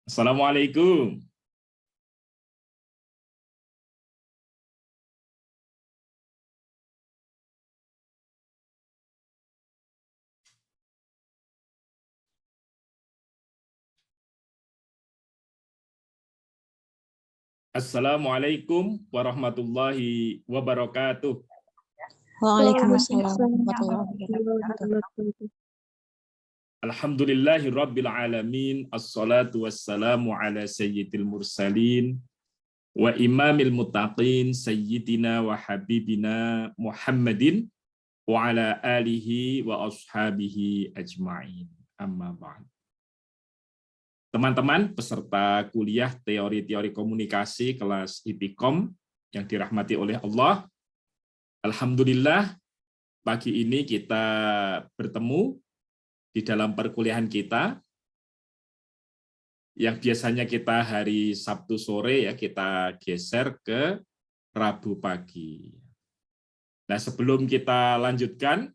Assalamualaikum. Assalamualaikum warahmatullahi wabarakatuh. Waalaikumsalam warahmatullahi wabarakatuh. Alhamdulillahirabbil alamin. Assalatu wassalamu ala sayyidil mursalin wa imamil muttaqin sayyidina wa habibina Muhammadin wa ala alihi wa ashabihi ajma'in. Amma ba'd. Teman-teman peserta kuliah teori-teori komunikasi kelas IPKOM yang dirahmati oleh Allah, alhamdulillah pagi ini kita bertemu di dalam perkuliahan kita yang biasanya kita hari Sabtu sore ya, kita geser ke Rabu pagi. Nah, sebelum kita lanjutkan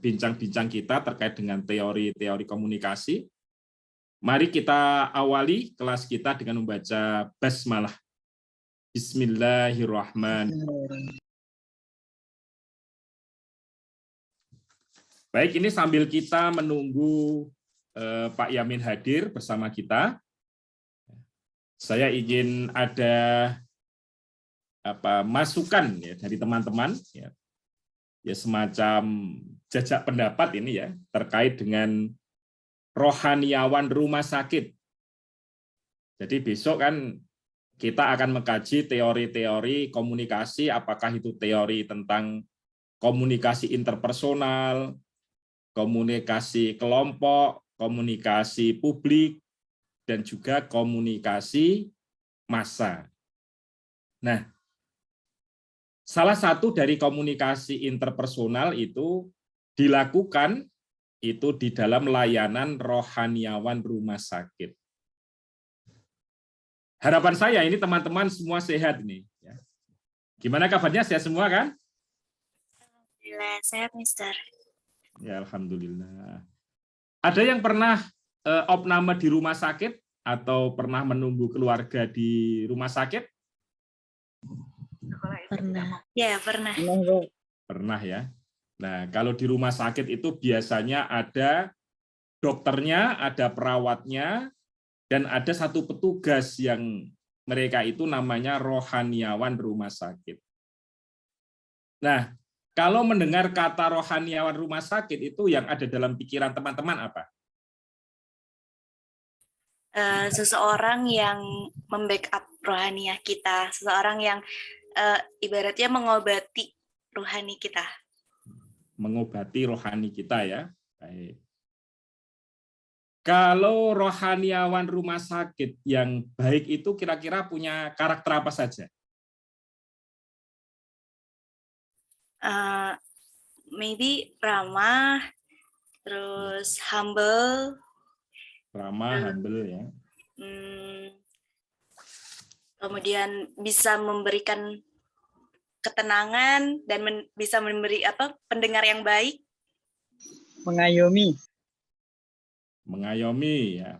bincang-bincang kita terkait dengan teori-teori komunikasi, mari kita awali kelas kita dengan membaca basmalah. Bismillahirrahmanirrahim. Baik, ini sambil kita menunggu Pak Yamin hadir bersama kita, saya ingin ada masukan ya dari teman-teman ya semacam jajak pendapat ini ya terkait dengan rohaniawan rumah sakit. Jadi besok kan kita akan mengkaji teori-teori komunikasi, apakah itu teori tentang komunikasi interpersonal, komunikasi kelompok, komunikasi publik, dan juga komunikasi massa. Nah, salah satu dari komunikasi interpersonal itu dilakukan itu di dalam layanan rohaniawan rumah sakit. Harapan saya ini teman-teman semua sehat nih. Gimana kabarnya? Sehat semua kan? Alhamdulillah, sehat, Mister. Ya, alhamdulillah. Ada yang pernah opname di rumah sakit atau pernah menunggu keluarga di rumah sakit? Pernah. Ya, pernah. Pernah ya. Nah, kalau di rumah sakit itu biasanya ada dokternya, ada perawatnya, dan ada satu petugas yang mereka itu namanya rohaniawan rumah sakit. Nah, kalau mendengar kata rohaniawan rumah sakit itu yang ada dalam pikiran teman-teman apa? Seseorang yang membackup rohaniah kita, seseorang yang ibaratnya mengobati rohani kita. Mengobati rohani kita ya. Baik. Kalau rohaniawan rumah sakit yang baik itu kira-kira punya karakter apa saja? Maybe ramah, terus humble. Ramah, humble ya. Kemudian bisa memberikan ketenangan dan bisa memberi pendengar yang baik. Mengayomi. Mengayomi ya.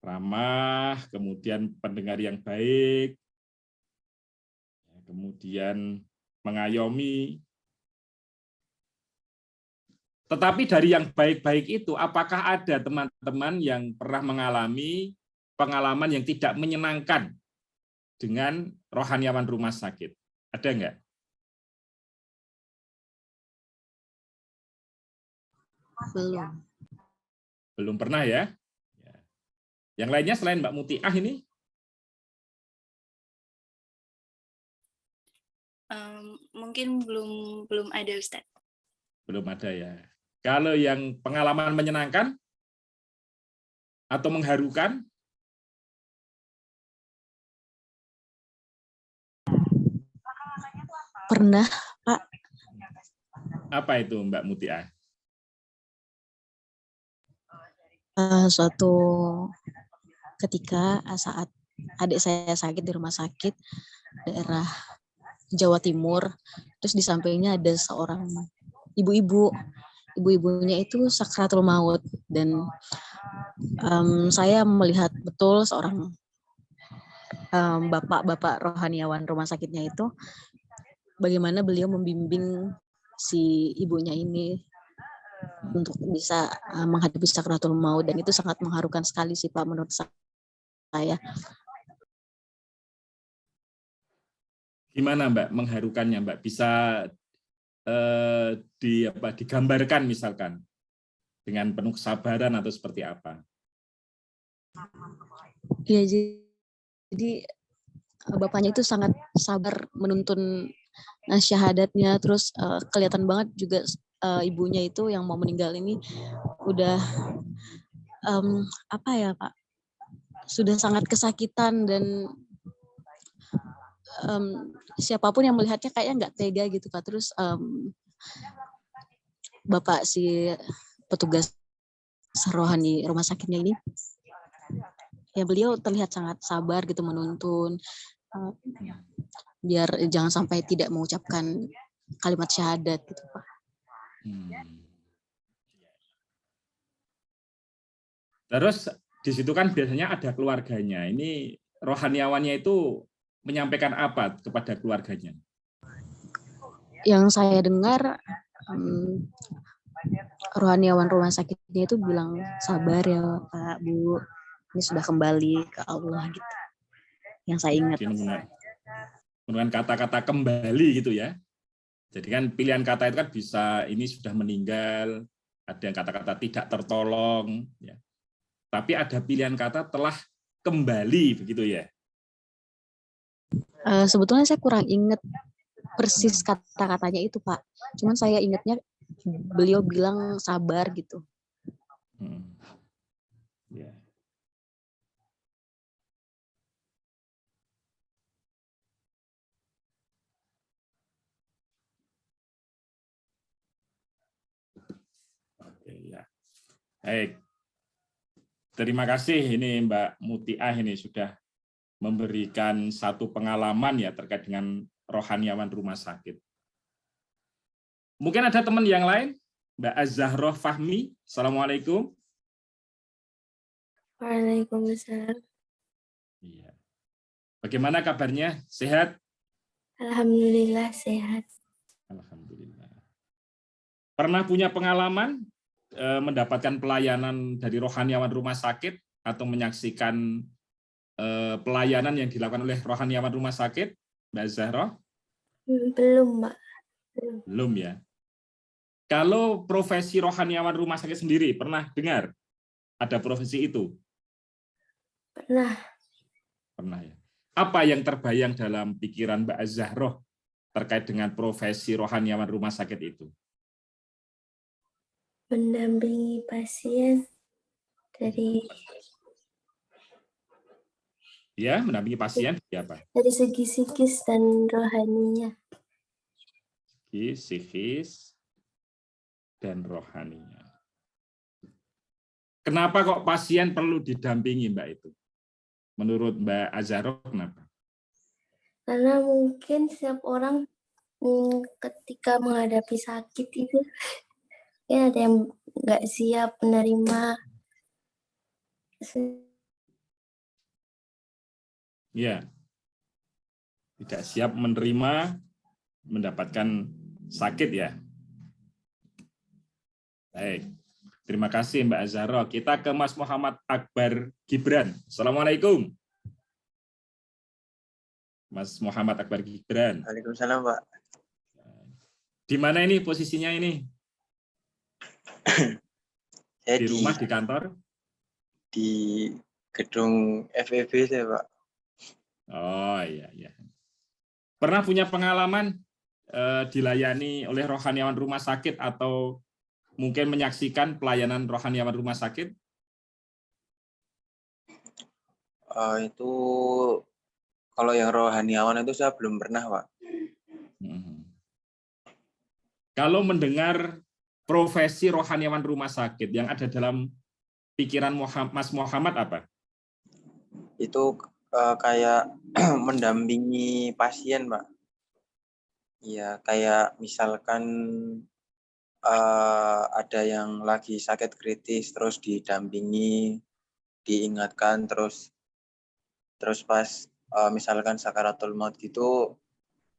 Ramah, kemudian pendengar yang baik, kemudian mengayomi. Tetapi dari yang baik-baik itu, apakah ada teman-teman yang pernah mengalami pengalaman yang tidak menyenangkan dengan rohaniawan rumah sakit? Ada enggak? Belum. Belum pernah ya? Yang lainnya selain Mbak Mutiah ini? Mungkin belum ada, Ustaz. Belum ada ya. Kalau yang pengalaman menyenangkan atau mengharukan? Pernah, Pak. Apa itu Mbak Mutia? Suatu ketika saat adik saya sakit di rumah sakit daerah Jawa Timur, terus di sampingnya ada seorang ibu-ibu. Ibu-ibunya itu sakratul maut, dan saya melihat betul seorang bapak rohaniawan rumah sakitnya itu, bagaimana beliau membimbing si ibunya ini untuk bisa menghadapi sakratul maut, dan itu sangat mengharukan sekali sih Pak menurut saya. Gimana Mbak mengharukannya Mbak? Bisa digambarkan misalkan dengan penuh kesabaran atau seperti apa? Ya, jadi bapaknya itu sangat sabar menuntun syahadatnya, terus kelihatan banget juga ibunya itu yang mau meninggal ini udah apa ya Pak, sudah sangat kesakitan, dan siapapun yang melihatnya kayaknya nggak tega gitu Pak. Terus bapak si petugas rohani rumah sakitnya ini, ya beliau terlihat sangat sabar gitu menuntun biar jangan sampai tidak mengucapkan kalimat syahadat gitu Pak. Terus di situ kan biasanya ada keluarganya. Ini rohaniawannya itu menyampaikan apa kepada keluarganya? Yang saya dengar rohaniawan rumah sakitnya itu bilang, sabar ya Pak, Bu, ini sudah kembali ke Allah gitu. Yang saya ingat. Menggunakan kata-kata kembali gitu ya. Jadi kan pilihan kata itu kan bisa ini sudah meninggal, ada yang kata-kata tidak tertolong, ya. Tapi ada pilihan kata telah kembali begitu ya. Sebetulnya saya kurang ingat persis kata-katanya itu Pak. Cuman saya ingatnya beliau bilang sabar gitu. Ya. Oke ya. Baik. Terima kasih ini Mbak Mutiah ini sudah memberikan satu pengalaman ya terkait dengan rohaniawan rumah sakit. Mungkin ada teman yang lain? Mbak Az-Zahroh Fahmi. Assalamualaikum. Waalaikumsalam. Iya. Bagaimana kabarnya? Sehat? Alhamdulillah sehat. Alhamdulillah. Pernah punya pengalaman mendapatkan pelayanan dari rohaniawan rumah sakit atau menyaksikan pelayanan yang dilakukan oleh rohaniawan rumah sakit, Mbak Zahroh? Belum, Mbak. Belum ya. Kalau profesi rohaniawan rumah sakit sendiri, pernah dengar ada profesi itu? Pernah. Pernah ya. Apa yang terbayang dalam pikiran Mbak Zahroh terkait dengan profesi rohaniawan rumah sakit itu? Mendampingi pasien dari mendampingi pasien siapa? Dari segi psikis dan rohaninya. Psikis dan rohaninya. Kenapa kok pasien perlu didampingi, Mbak itu? Menurut Mbak Azharo, kenapa? Karena mungkin setiap orang ketika menghadapi sakit itu ya ada yang nggak siap menerima. Ya, tidak siap menerima, mendapatkan sakit ya. Baik, terima kasih Mbak Azharo. Kita ke Mas Muhammad Akbar Gibran. Assalamualaikum. Mas Muhammad Akbar Gibran. Waalaikumsalam, Pak. Di mana ini posisinya ini? Saya di rumah, di kantor? Di gedung FEB saya, Pak. Oh iya, iya. Pernah punya pengalaman dilayani oleh rohaniawan rumah sakit atau mungkin menyaksikan pelayanan rohaniawan rumah sakit? Itu kalau yang rohaniawan itu saya belum pernah, Pak. Kalau mendengar profesi rohaniawan rumah sakit yang ada dalam pikiran Mas Muhammad apa? Itu kayak mendampingi pasien, Pak. Iya, kayak misalkan ada yang lagi sakit kritis, terus didampingi, diingatkan, terus pas misalkan sakaratul maut gitu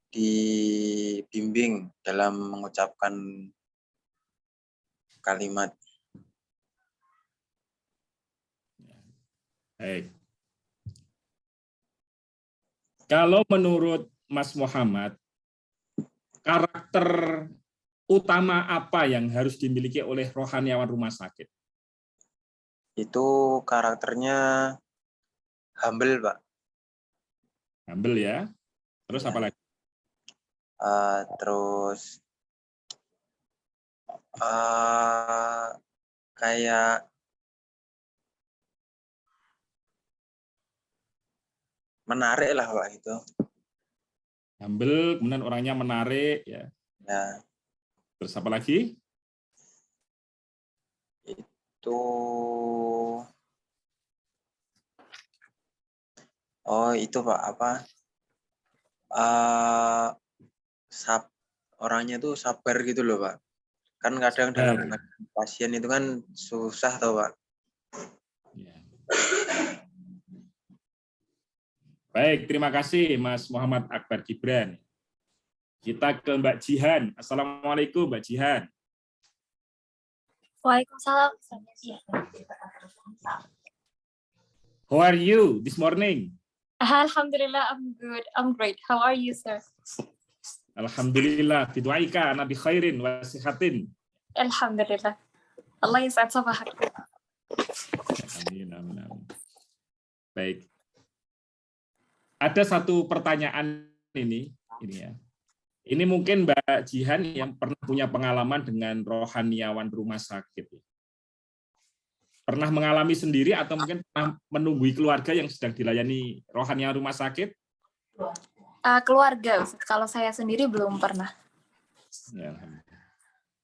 dibimbing dalam mengucapkan kalimat. Baik. Kalau menurut Mas Muhammad, karakter utama apa yang harus dimiliki oleh rohaniawan rumah sakit? Itu karakternya humble, Pak. Humble ya. Terus Ya. apa lagi? Terus kayak menarik lah, Pak, itu. Humble, kemudian orangnya menarik ya. Ya, Terus apa lagi? itu itu Pak, apa? Orangnya tuh sabar gitu loh, Pak. Kan kadang dalam pasien itu kan susah tau, Pak. Ya. Baik, terima kasih Mas Muhammad Akbar Gibran. Kita ke Mbak Jihan. Assalamualaikum Mbak Jihan. Waalaikumsalam. How are you this morning? Alhamdulillah, I'm good. I'm great. How are you, sir? Alhamdulillah, bidu'aika ana bi khairin wa sihatin. Alhamdulillah. Allah yas'ad sabahak. Amin, amin, amin. Baik. Ada satu pertanyaan ini ya. Ini mungkin Mbak Jihan yang pernah punya pengalaman dengan rohaniawan rumah sakit. Pernah mengalami sendiri atau mungkin pernah menunggui keluarga yang sedang dilayani rohaniawan rumah sakit? Keluarga, Ustaz. Kalau saya sendiri belum pernah.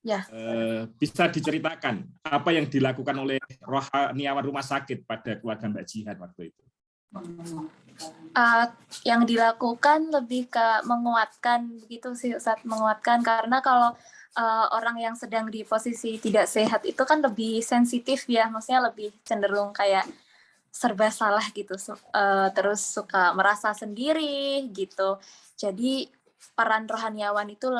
Ya. Bisa diceritakan apa yang dilakukan oleh rohaniawan rumah sakit pada keluarga Mbak Jihan waktu itu? Yang dilakukan lebih ke menguatkan begitu sih, Ustaz, menguatkan, karena kalau orang yang sedang di posisi tidak sehat itu kan lebih sensitif ya, maksudnya lebih cenderung kayak serba salah gitu, terus suka merasa sendiri gitu. Jadi peran rohaniawan itu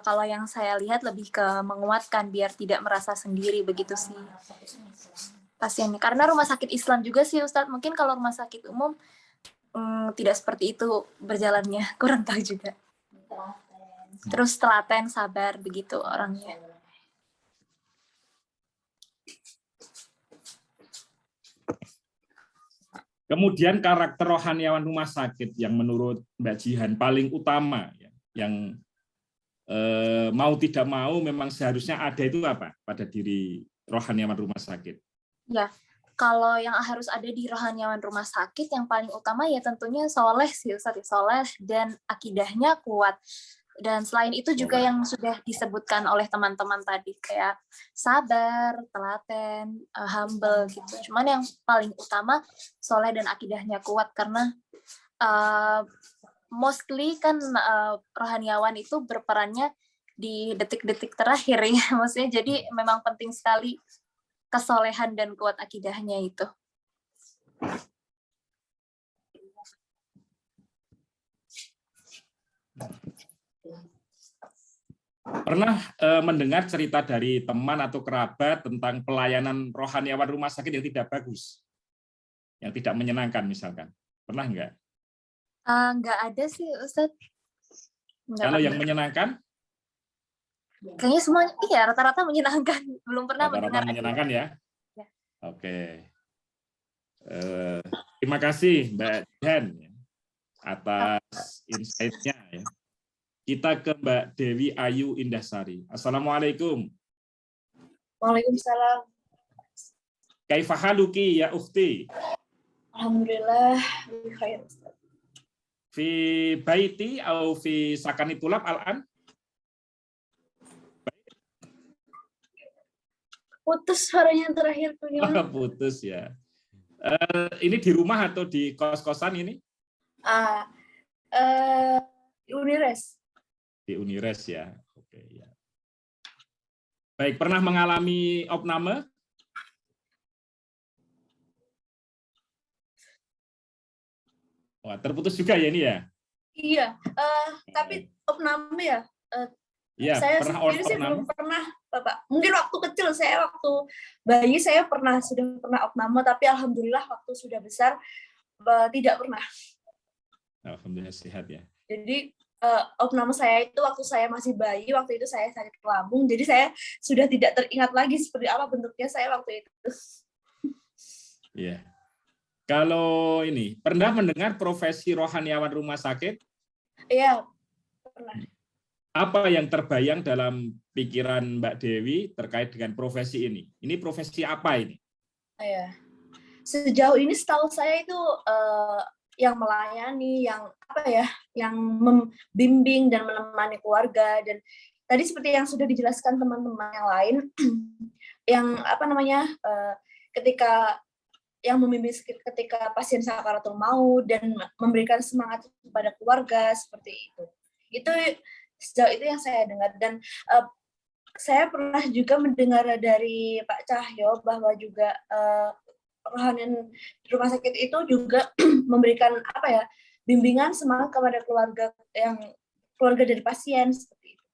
kalau yang saya lihat lebih ke menguatkan biar tidak merasa sendiri begitu sih pasiennya. Karena rumah sakit Islam juga sih, Ustadz, mungkin kalau rumah sakit umum tidak seperti itu berjalannya, kurang tahu juga. Terus telaten, sabar, begitu orangnya. Kemudian karakter rohaniawan rumah sakit yang menurut Mbak Jihan paling utama, yang mau tidak mau memang seharusnya ada itu apa pada diri rohaniawan rumah sakit? Ya, kalau yang harus ada di rohaniawan rumah sakit yang paling utama ya tentunya soleh sih, Ustaz, soleh dan akidahnya kuat. Dan selain itu juga yang sudah disebutkan oleh teman-teman tadi, kayak sabar, telaten, humble gitu. Cuman yang paling utama soleh dan akidahnya kuat, karena mostly kan rohaniawan itu berperannya di detik-detik terakhir ya, maksudnya jadi memang penting sekali kesolehan dan kuat akidahnya itu. Pernah mendengar cerita dari teman atau kerabat tentang pelayanan rohaniawan rumah sakit yang tidak bagus, yang tidak menyenangkan misalkan? Pernah enggak? Enggak ada sih, Ustadz. Kalau yang menyenangkan? Kayaknya semua, iya, rata-rata menyenangkan. Belum pernah mendengar. Menyenangkan ya? Ya. Oke. Terima kasih Mbak Jihan atas insight-nya ya. kita ke Mbak Dewi Ayu Indahsari. Assalamualaikum. Waalaikumsalam. Kaifa haluki ya ukhti? Alhamdulillah, khair. Fi baiti atau fi sakani tulab al-an? Putus suaranya terakhir tuh gimana? Putus ya. Ini di rumah atau di kos-kosan ini? Unires. Di Unires ya. Oke ya. Baik, pernah mengalami opname? Wah, terputus juga ya ini ya? Iya, tapi opname ya. Iya, Saya pernah sendiri sih opname? belum pernah, Bapak. Mungkin waktu kecil, saya waktu bayi saya sudah pernah opname, tapi alhamdulillah waktu sudah besar tidak pernah. Alhamdulillah sehat ya. Jadi opname saya itu waktu saya masih bayi, waktu itu saya sakit lambung, jadi saya sudah tidak teringat lagi seperti apa bentuknya saya waktu itu. Iya. Kalau ini, pernah mendengar profesi rohaniawan rumah sakit? Iya, pernah. Apa yang terbayang dalam pikiran Mbak Dewi terkait dengan profesi ini? Ini profesi apa ini? Iya. Sejauh ini setahu saya itu yang melayani, yang apa ya, yang membimbing dan menemani keluarga. Dan tadi seperti yang sudah dijelaskan teman-teman yang lain, yang apa namanya, ketika yang membimbing ketika pasien sakaratul maut dan memberikan semangat kepada keluarga seperti itu. Itu sejauh itu yang saya dengar. Dan saya pernah juga mendengar dari Pak Cahyo bahwa juga rohanian rumah sakit itu juga memberikan apa ya, bimbingan semangat kepada keluarga dari pasien seperti itu.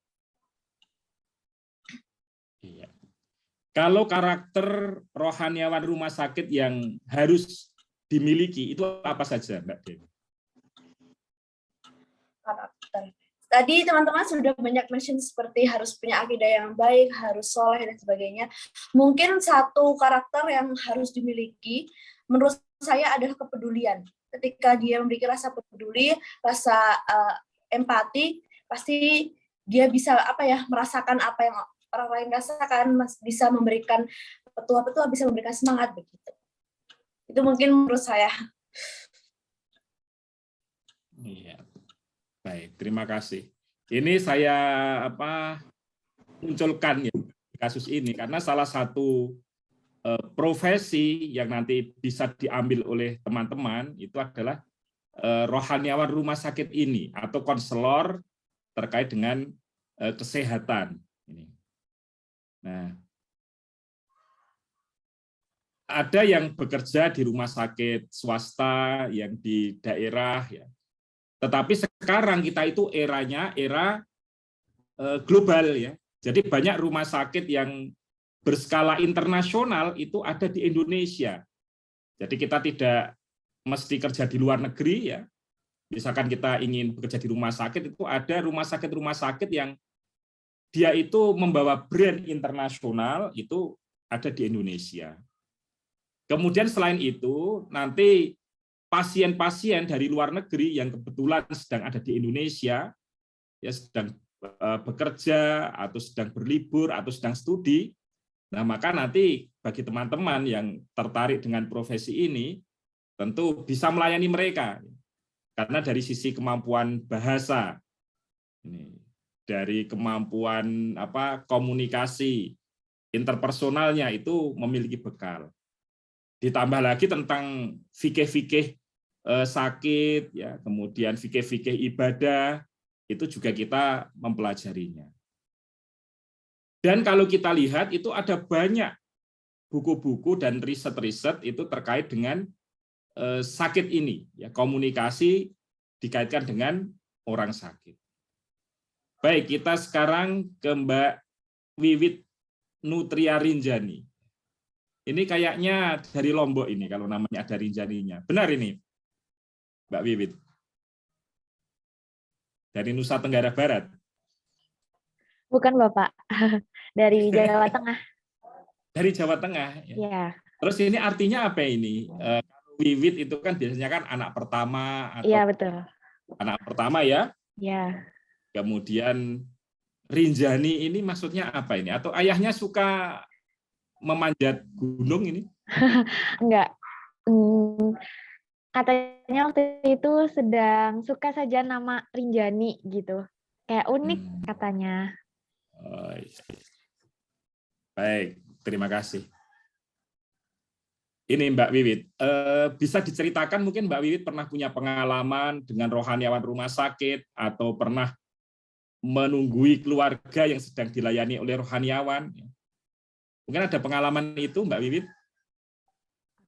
Iya. Kalau karakter rohaniawan rumah sakit yang harus dimiliki itu apa saja, Mbak Dewi? Karakter. Tadi teman-teman sudah banyak mention seperti harus punya akidah yang baik, harus soleh dan sebagainya. Mungkin satu karakter yang harus dimiliki menurut saya adalah kepedulian. Ketika dia memiliki rasa peduli, rasa empati, pasti dia bisa apa ya, merasakan apa yang orang lain rasakan, bisa memberikan petua-petua, bisa memberikan semangat begitu. Itu mungkin menurut saya. Iya. Baik, terima kasih. Ini saya munculkan ya kasus ini karena salah satu profesi yang nanti bisa diambil oleh teman-teman itu adalah rohaniawan rumah sakit ini atau konselor terkait dengan kesehatan. Nah, ada yang bekerja di rumah sakit swasta, yang di daerah, ya. Tetapi sekarang kita itu eranya era global, ya. Jadi banyak rumah sakit yang berskala internasional itu ada di Indonesia. Jadi kita tidak mesti kerja di luar negeri, ya. Misalkan kita ingin bekerja di rumah sakit, itu ada rumah sakit yang dia itu membawa brand internasional, itu ada di Indonesia. Kemudian selain itu, nanti pasien-pasien dari luar negeri yang kebetulan sedang ada di Indonesia, ya sedang bekerja, atau sedang berlibur, atau sedang studi, nah maka nanti bagi teman-teman yang tertarik dengan profesi ini, tentu bisa melayani mereka. Karena dari sisi kemampuan bahasa, dari kemampuan komunikasi interpersonalnya itu memiliki bekal. Ditambah lagi tentang fikih-fikih sakit, ya, kemudian fikih-fikih ibadah, itu juga kita mempelajarinya. Dan kalau kita lihat itu ada banyak buku-buku dan riset-riset itu terkait dengan sakit ini, ya, komunikasi dikaitkan dengan orang sakit. Baik, kita sekarang ke Mbak Wiwit Nutria Rinjani. Ini kayaknya dari Lombok ini, kalau namanya ada Rinjaninya. Benar ini, Mbak Wiwit? Dari Nusa Tenggara Barat? Bukan, Bapak. Dari Jawa Tengah. Dari Jawa Tengah? Ya. Terus ini artinya apa ini? Wiwit itu kan biasanya kan anak pertama. Atau iya, betul. Anak pertama ya? Iya. Kemudian Rinjani ini maksudnya apa ini? Atau ayahnya suka memanjat gunung ini? Enggak. Katanya waktu itu sedang suka saja nama Rinjani gitu. Kayak unik katanya. Oh, iya. Baik, terima kasih. Ini Mbak Wiwit, bisa diceritakan mungkin Mbak Wiwit pernah punya pengalaman dengan rohaniawan rumah sakit atau pernah menunggui keluarga yang sedang dilayani oleh rohaniawan? Mungkin ada pengalaman itu Mbak Wiwit?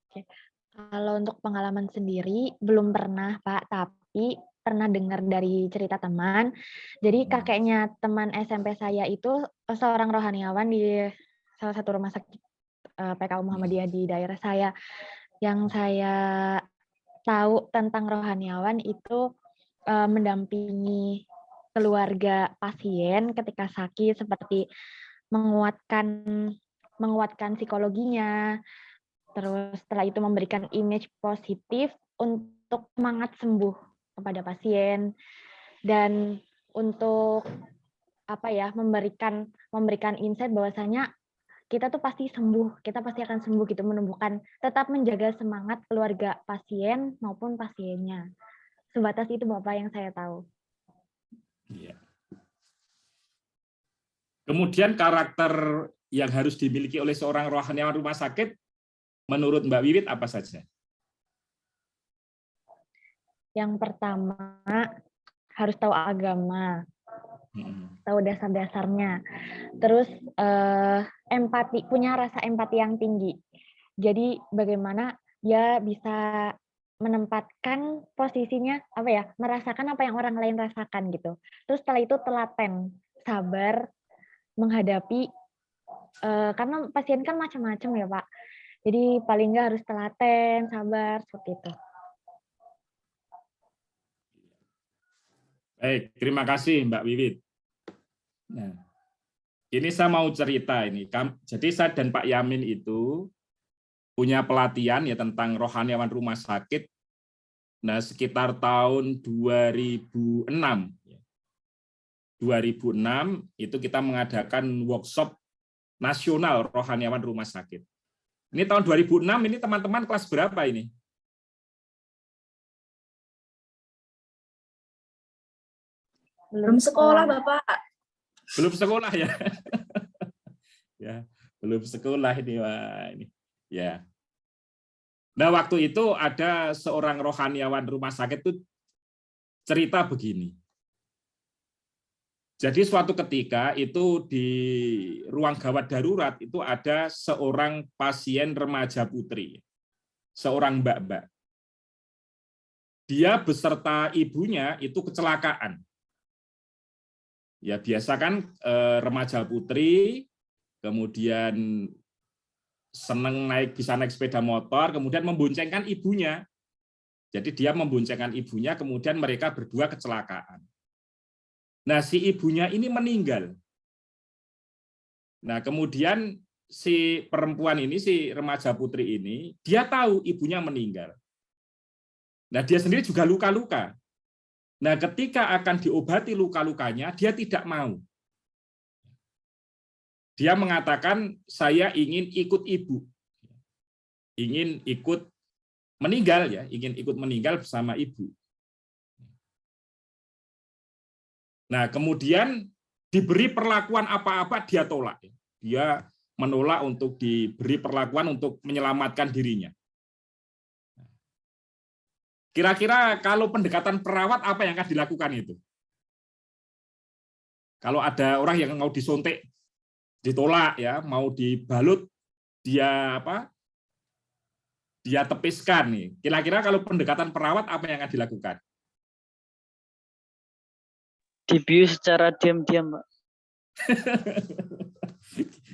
Oke. Kalau untuk pengalaman sendiri belum pernah Pak, tapi pernah dengar dari cerita teman. Jadi kakeknya teman SMP saya itu seorang rohaniawan di salah satu rumah sakit PKU Muhammadiyah di daerah saya. Yang saya tahu tentang rohaniawan itu mendampingi keluarga pasien ketika sakit, seperti menguatkan psikologinya, terus setelah itu memberikan image positif untuk semangat sembuh kepada pasien, dan untuk memberikan insight bahwasanya kita tuh pasti sembuh, kita pasti akan sembuh gitu, tetap menjaga semangat keluarga pasien maupun pasiennya. Sebatas itu Bapak yang saya tahu. Iya. Kemudian karakter yang harus dimiliki oleh seorang rohaniawan rumah sakit, menurut Mbak Wiwit apa saja? Yang pertama, harus tahu agama, tahu dasar-dasarnya. Terus empati, punya rasa empati yang tinggi. Jadi bagaimana dia bisa menempatkan posisinya, merasakan apa yang orang lain rasakan gitu. Terus setelah itu telaten, sabar menghadapi, karena pasien kan macam-macam ya Pak. Jadi paling nggak harus telaten, sabar, seperti itu. Baik, terima kasih Mbak Wiwit. Nah, ini saya mau cerita ini. Jadi saya dan Pak Yamin itu punya pelatihan ya tentang rohaniawan rumah sakit. Nah, sekitar tahun 2006. 2006 itu kita mengadakan workshop nasional rohaniawan rumah sakit. Ini tahun 2006, ini teman-teman kelas berapa ini? Belum sekolah, Bapak. Belum sekolah ya? Ya, belum sekolah ini, Wah. Ini. Ya. Nah, waktu itu ada seorang rohaniawan rumah sakit itu cerita begini. Jadi suatu ketika itu di ruang gawat darurat itu ada seorang pasien remaja putri, seorang mbak-mbak. Dia beserta ibunya itu kecelakaan. Ya biasa kan remaja putri, kemudian seneng bisa naik sepeda motor, kemudian memboncengkan ibunya. Jadi dia memboncengkan ibunya, kemudian mereka berdua kecelakaan. Nah, si ibunya ini meninggal. Nah, kemudian si perempuan ini, si remaja putri ini, dia tahu ibunya meninggal. Nah, dia sendiri juga luka-luka. Nah, ketika akan diobati luka-lukanya, dia tidak mau. Dia mengatakan, saya ingin ikut ibu. Ingin ikut meninggal ya, ingin ikut meninggal bersama ibu. Nah, kemudian diberi perlakuan apa-apa dia tolak. Dia menolak untuk diberi perlakuan untuk menyelamatkan dirinya. Kira-kira kalau pendekatan perawat apa yang akan dilakukan itu? Kalau ada orang yang mau disuntik, ditolak ya, mau dibalut, dia dia tepiskan nih. Kira-kira kalau pendekatan perawat apa yang akan dilakukan? Dibius secara diam-diam, Pak.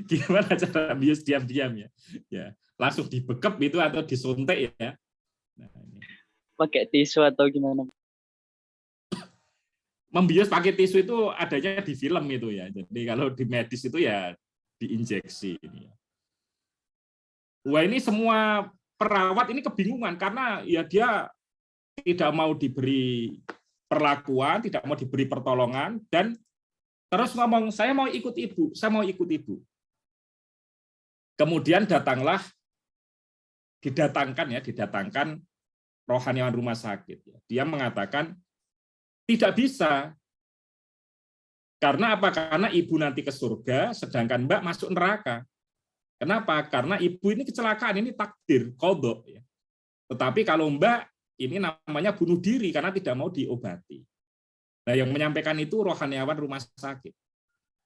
Gimana cara bius diam-diam ya? Ya, langsung dibekep itu atau disuntik ya? Nah, ini. Pakai tisu atau gimana? Membius pakai tisu itu adanya di film itu ya. Jadi kalau di medis itu ya diinjeksi ini. Wah, ini semua perawat ini kebingungan karena ya dia tidak mau diberi perlakuan, tidak mau diberi pertolongan, dan terus ngomong, saya mau ikut ibu, saya mau ikut ibu. Kemudian didatangkan rohaniawan rumah sakit. Dia mengatakan, tidak bisa. Karena apa? Karena ibu nanti ke surga, sedangkan Mbak masuk neraka. Kenapa? Karena ibu ini kecelakaan, ini takdir, qadha. Tetapi kalau Mbak, ini namanya bunuh diri karena tidak mau diobati. Nah, yang menyampaikan itu rohaniawan rumah sakit.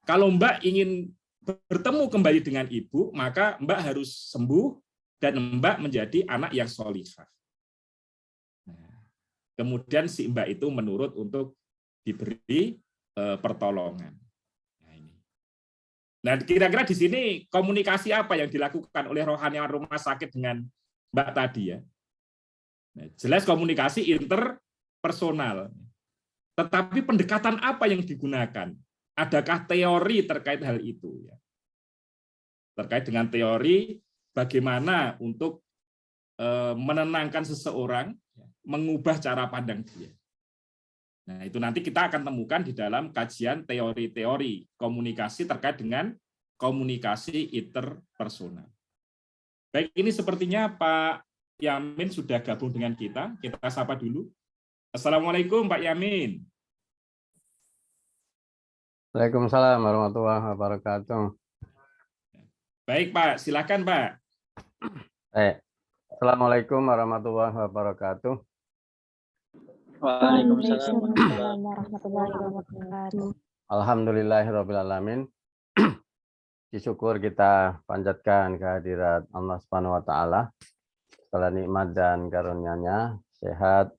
Kalau Mbak ingin bertemu kembali dengan ibu, maka Mbak harus sembuh dan Mbak menjadi anak yang sholihah. Nah, kemudian si Mbak itu menurut untuk diberi pertolongan. Nah, kira-kira di sini komunikasi apa yang dilakukan oleh rohaniawan rumah sakit dengan Mbak tadi ya? Nah, jelas komunikasi interpersonal. Tetapi pendekatan apa yang digunakan? Adakah teori terkait hal itu? Terkait dengan teori bagaimana untuk menenangkan seseorang, mengubah cara pandang dia. Nah, itu nanti kita akan temukan di dalam kajian teori-teori komunikasi terkait dengan komunikasi interpersonal. Baik, ini sepertinya Pak Yamin sudah gabung dengan kita. Kita sapa dulu. Assalamualaikum Pak Yamin. Waalaikumsalam warahmatullahi wabarakatuh. Baik Pak, silakan Pak. Assalamualaikum warahmatullahi wabarakatuh. Waalaikumsalam. warahmatullahi wabarakatuh. Alhamdulillahirrahmanirrahim. Syukur kita panjatkan kehadirat Allah Subhanahu wa taala. Segala nikmat dan karunia-Nya, sehat,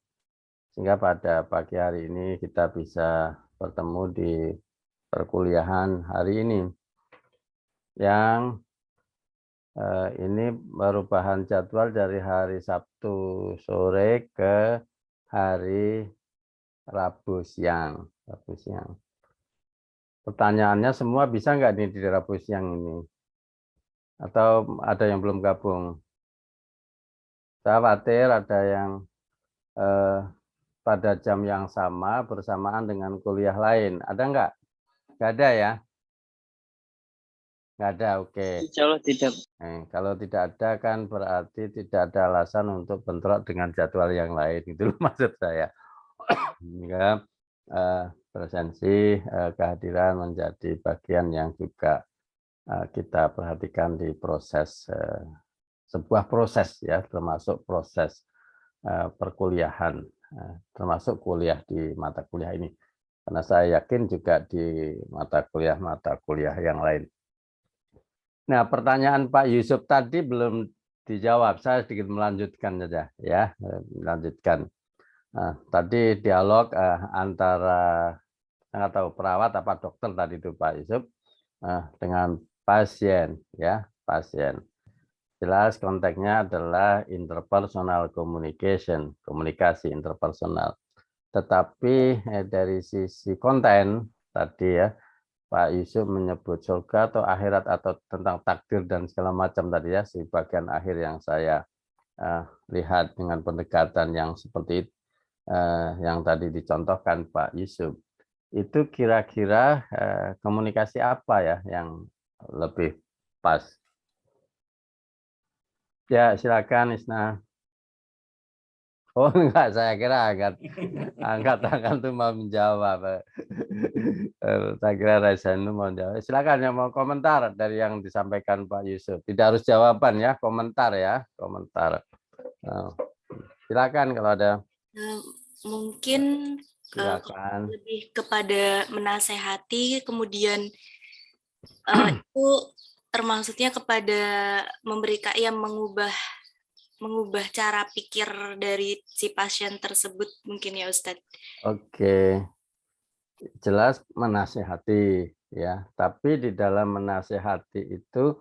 sehingga pada pagi hari ini kita bisa bertemu di perkuliahan hari ini. Yang ini perubahan jadwal dari hari Sabtu sore ke hari Rabu siang. Pertanyaannya semua bisa nggak nih di Rabu siang ini? Atau ada yang belum gabung? Saya khawatir ada yang pada jam yang sama bersamaan dengan kuliah lain. Ada nggak? Nggak ada ya? Nggak ada, oke. Insya Allah tidak. Kalau tidak ada kan berarti tidak ada alasan untuk bentrok dengan jadwal yang lain. Itu maksud saya. Hingga presensi kehadiran menjadi bagian yang juga kita perhatikan di proses sebuah proses ya, termasuk proses perkuliahan, termasuk kuliah di mata kuliah ini. Karena saya yakin juga di mata kuliah yang lain. Nah, pertanyaan Pak Yusuf tadi belum dijawab. Saya sedikit melanjutkan saja ya, melanjutkan. Tadi dialog antara nggak tahu perawat apa dokter tadi itu Pak Yusuf dengan pasien ya, pasien. Jelas konteksnya adalah interpersonal communication, komunikasi interpersonal. Tetapi dari sisi konten tadi ya, Pak Yusuf menyebut surga atau akhirat atau tentang takdir dan segala macam tadi ya, di bagian akhir yang saya lihat dengan pendekatan yang seperti itu, yang tadi dicontohkan Pak Yusuf. Itu kira-kira komunikasi apa ya yang lebih pas? Ya, silakan Isna. Oh enggak, saya kira angkat tangan itu mau menjawab. Saya kira Raisa itu mau menjawab. Silakan yang mau komentar dari yang disampaikan Pak Yusuf. Tidak harus jawaban ya, komentar ya, komentar. Silakan kalau ada. Mungkin lebih kepada menasehati, kemudian itu termaksudnya kepada memberikan yang mengubah cara pikir dari si pasien tersebut mungkin ya Ustadz. Oke, jelas menasehati ya, tapi di dalam menasehati itu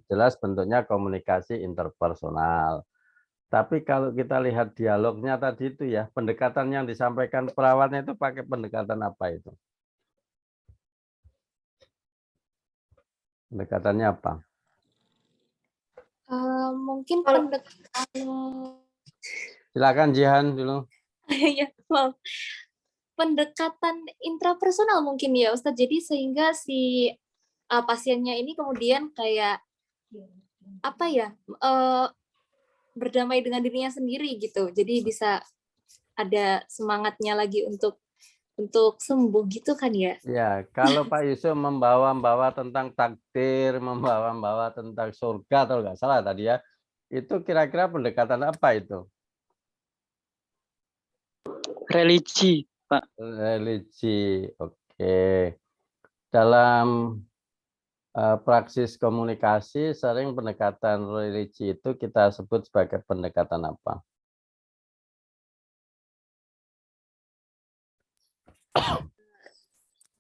jelas bentuknya komunikasi interpersonal. Tapi kalau kita lihat dialognya tadi itu ya, pendekatan yang disampaikan perawatnya itu pakai pendekatan apa itu? Pendekatannya apa? Mungkin pendekatan. Silakan Jihan dulu. Ya, maaf. pendekatan intrapersonal mungkin ya Ustadz. Jadi sehingga si pasiennya ini kemudian kayak apa ya, berdamai dengan dirinya sendiri gitu. Jadi bisa ada semangatnya lagi untuk sembuh gitu kan ya? Ya, kalau Pak Yusuf membawa-bawa tentang takdir, membawa-bawa tentang surga atau nggak salah tadi ya, itu kira-kira pendekatan apa itu? Religi, Pak. Religi, oke. Dalam praksis komunikasi, sering pendekatan religi itu kita sebut sebagai pendekatan apa?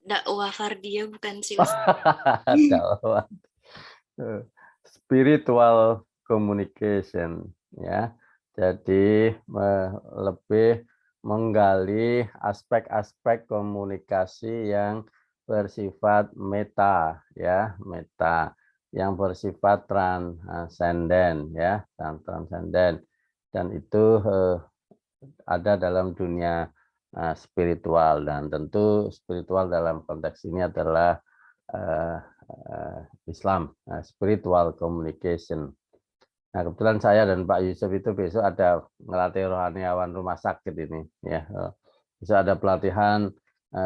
Dakwah fardiyah bukan sih? Dakwah. Spiritual communication, ya. Jadi lebih menggali aspek-aspek komunikasi yang bersifat meta, ya, meta, yang bersifat transenden, ya, transenden, dan itu ada dalam dunia spiritual, dan tentu spiritual dalam konteks ini adalah Islam, spiritual communication. Nah, kebetulan saya dan Pak Yusuf itu besok ada melatih rohaniawan rumah sakit ini, ya. Besok ada pelatihan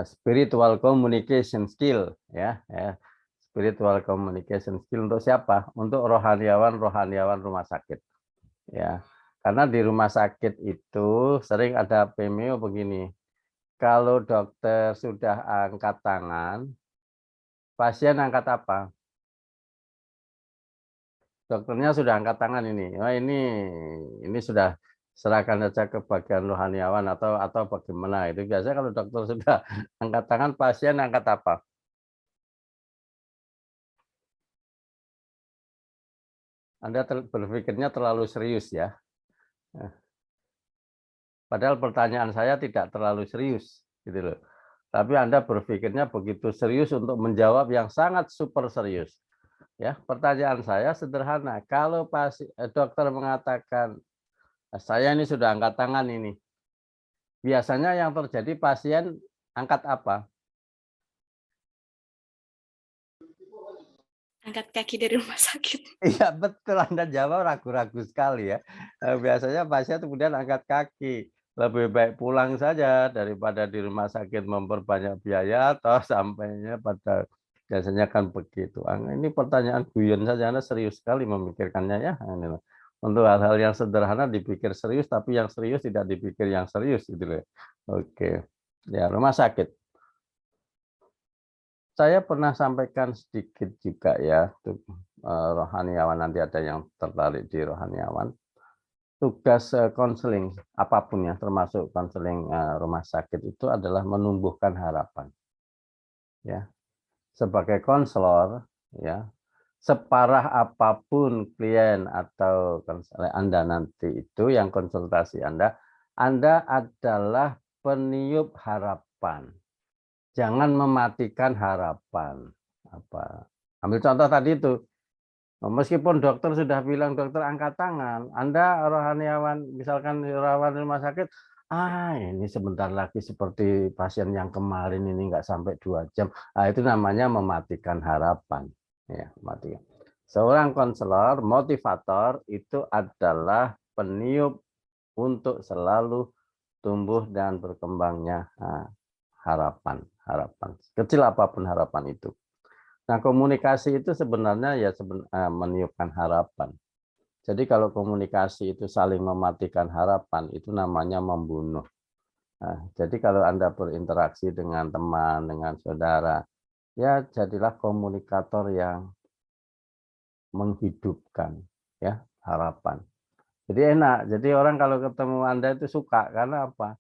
spiritual communication skill, ya, spiritual communication skill untuk siapa? Untuk rohaniawan rumah sakit, ya. Karena di rumah sakit itu sering ada PMO begini. Kalau dokter sudah angkat tangan, pasien angkat apa? Dokternya sudah angkat tangan ini. Oh, ini sudah serahkan saja ke bagian rohaniawan atau bagaimana. Itu biasanya kalau dokter sudah angkat tangan, pasien angkat apa? Anda berpikirnya terlalu serius ya. Padahal pertanyaan saya tidak terlalu serius, gitu loh. Tapi Anda berpikirnya begitu serius untuk menjawab yang sangat super serius. Ya, pertanyaan saya sederhana. Kalau dokter mengatakan saya ini sudah angkat tangan ini, biasanya yang terjadi pasien angkat apa? Angkat kaki dari rumah sakit. Iya betul, Anda jawab ragu-ragu sekali ya. Biasanya pasien kemudian angkat kaki. Lebih baik pulang saja daripada di rumah sakit memperbanyak biaya atau sampainya pada biasanya kan begitu. Ini pertanyaan guyon saja, Anda serius sekali memikirkannya ya. Untuk hal-hal yang sederhana dipikir serius, tapi yang serius tidak dipikir yang serius gitu loh. Oke. Ya, rumah sakit. Saya pernah sampaikan sedikit juga ya, rohaniawan, nanti ada yang tertarik di rohaniawan. Tugas konseling apapun ya, termasuk konseling rumah sakit itu adalah menumbuhkan harapan. Ya, sebagai konselor, ya, separah apapun klien atau konselor Anda nanti itu yang konsultasi Anda adalah peniup harapan. Jangan mematikan harapan. Ambil contoh tadi itu. Meskipun dokter sudah bilang dokter angkat tangan, Anda rohaniawan, misalkan rohaniawan rumah sakit, ini sebentar lagi seperti pasien yang kemarin ini nggak sampai 2 jam. Itu namanya mematikan harapan. Ya, matikan. Seorang konselor, motivator itu adalah peniup untuk selalu tumbuh dan berkembangnya harapan. Kecil apapun harapan itu. Nah, komunikasi itu sebenarnya ya meniupkan harapan. Jadi kalau komunikasi itu saling mematikan harapan, itu namanya membunuh. Nah, jadi kalau Anda berinteraksi dengan teman, dengan saudara, ya jadilah komunikator yang menghidupkan ya harapan. Jadi enak. Jadi orang kalau ketemu Anda itu suka karena apa?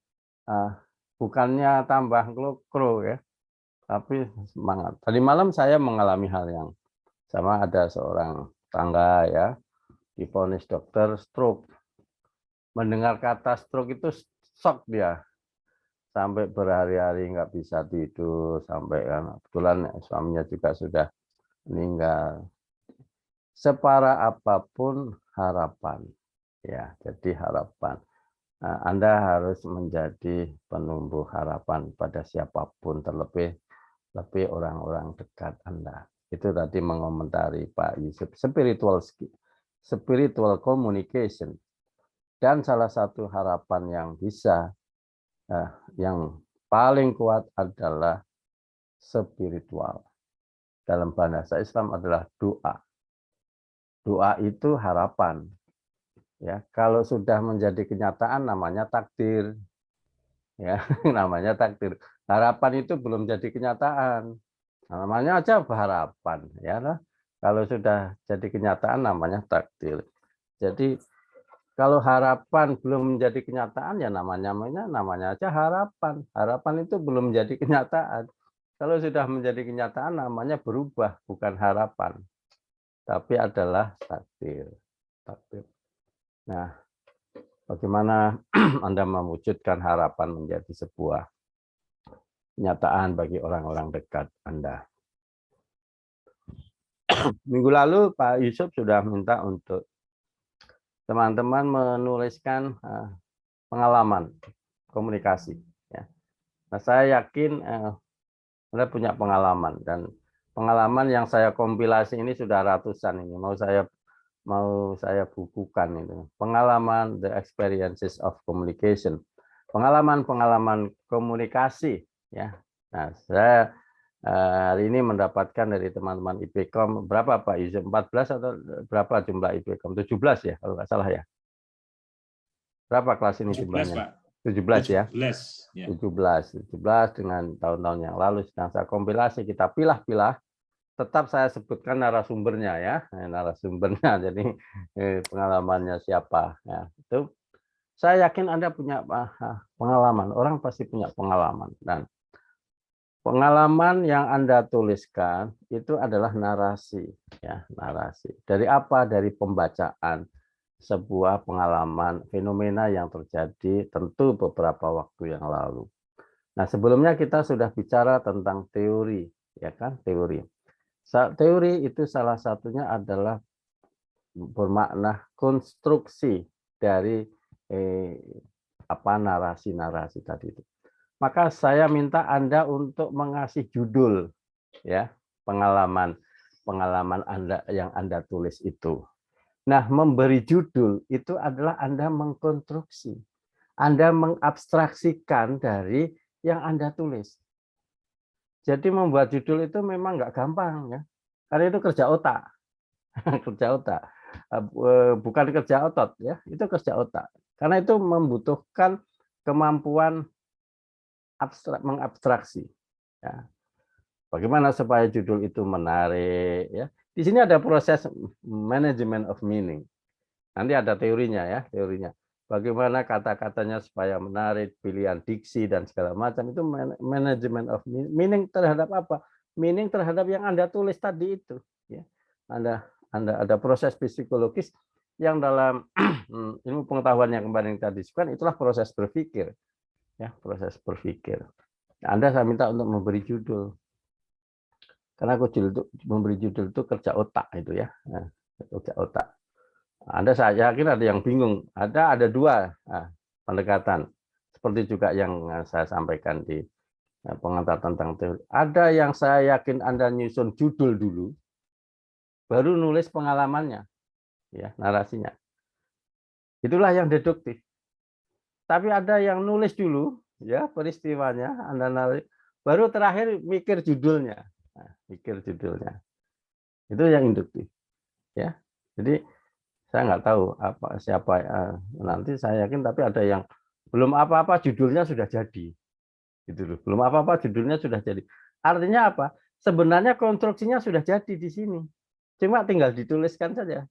Bukannya tambah kro ya. Tapi semangat. Tadi malam saya mengalami hal yang sama, ada seorang tangga ya, divonis dokter stroke. Mendengar kata stroke itu shock dia. Sampai berhari-hari nggak bisa tidur, sampai kan kebetulan suaminya juga sudah meninggal. Separah apapun harapan. Ya, jadi harapan. Anda harus menjadi penumbuh harapan pada siapapun, terlebih orang-orang dekat Anda. Itu tadi mengomentari Pak Yusuf, spiritual communication. Dan salah satu harapan yang bisa, yang paling kuat adalah spiritual. Dalam bahasa Islam adalah doa. Doa itu harapan. Ya, kalau sudah menjadi kenyataan namanya takdir. Ya, namanya takdir. Harapan itu belum jadi kenyataan. Namanya aja harapan, ya. Kalau sudah jadi kenyataan namanya takdir. Jadi kalau harapan belum menjadi kenyataan ya namanya aja harapan. Harapan itu belum menjadi kenyataan. Kalau sudah menjadi kenyataan namanya berubah, bukan harapan. Tapi adalah takdir. Takdir. Nah, bagaimana Anda mewujudkan harapan menjadi sebuah kenyataan bagi orang-orang dekat Anda? Minggu lalu Pak Yusuf sudah minta untuk teman-teman menuliskan pengalaman komunikasi. Ya. Nah, saya yakin Anda punya pengalaman, dan pengalaman yang saya kompilasi ini sudah ratusan ini. Mau saya bukukan itu. Pengalaman, the experiences of communication. Pengalaman komunikasi, ya. Nah, saya hari ini mendapatkan dari teman-teman IPKOM berapa Pak Yusuf? 14 atau berapa jumlah IPKOM? 17 ya kalau nggak salah ya. Berapa kelas ini 17, jumlahnya? Pak. 17 ya. 17, ya. 17 dengan tahun-tahun yang lalu sedang saya kompilasi, kita pilah-pilah. Tetap saya sebutkan narasumbernya ya, narasumbernya. Jadi pengalamannya siapa ya. Itu saya yakin Anda punya pengalaman. Orang pasti punya pengalaman, dan pengalaman yang Anda tuliskan itu adalah narasi ya, narasi. Dari apa? Dari pembacaan sebuah pengalaman fenomena yang terjadi tentu beberapa waktu yang lalu. Nah, sebelumnya kita sudah bicara tentang teori, ya kan? Teori. Teori itu salah satunya adalah bermakna konstruksi dari narasi-narasi tadi itu. Maka saya minta Anda untuk mengasih judul ya, pengalaman Anda yang Anda tulis itu. Nah, memberi judul itu adalah Anda mengkonstruksi. Anda mengabstraksikan dari yang Anda tulis. Jadi membuat judul itu memang nggak gampang ya, karena itu kerja otak, kerja otak, bukan kerja otot ya, itu kerja otak. Karena itu membutuhkan kemampuan mengabstraksi. Ya. Bagaimana supaya judul itu menarik ya? Di sini ada proses management of meaning. Nanti ada teorinya ya, teorinya. Bagaimana kata-katanya supaya menarik, pilihan diksi dan segala macam, itu management of meaning terhadap apa? Meaning terhadap yang Anda tulis tadi itu. Ya. Anda ada proses psikologis yang dalam ilmu pengetahuan yang kemarin tadi disebutkan, itulah proses berpikir. Ya, proses berpikir. Anda saya minta untuk memberi judul. Karena memberi judul itu kerja otak itu ya. Nah, kerja otak. Anda saya yakin ada yang bingung. Ada dua pendekatan. Seperti juga yang saya sampaikan di pengantar tentang teori. Ada yang saya yakin Anda nyusun judul dulu, baru nulis pengalamannya, ya, narasinya. Itulah yang deduktif. Tapi ada yang nulis dulu, ya, peristiwanya, Anda nulis, baru terakhir mikir judulnya. Nah, mikir judulnya. Itu yang induktif. Ya. Jadi saya nggak tahu siapa nanti, saya yakin, tapi ada yang belum apa-apa judulnya sudah jadi. Gitu loh. Belum apa-apa judulnya sudah jadi. Artinya apa? Sebenarnya konstruksinya sudah jadi di sini. Cuma tinggal dituliskan saja.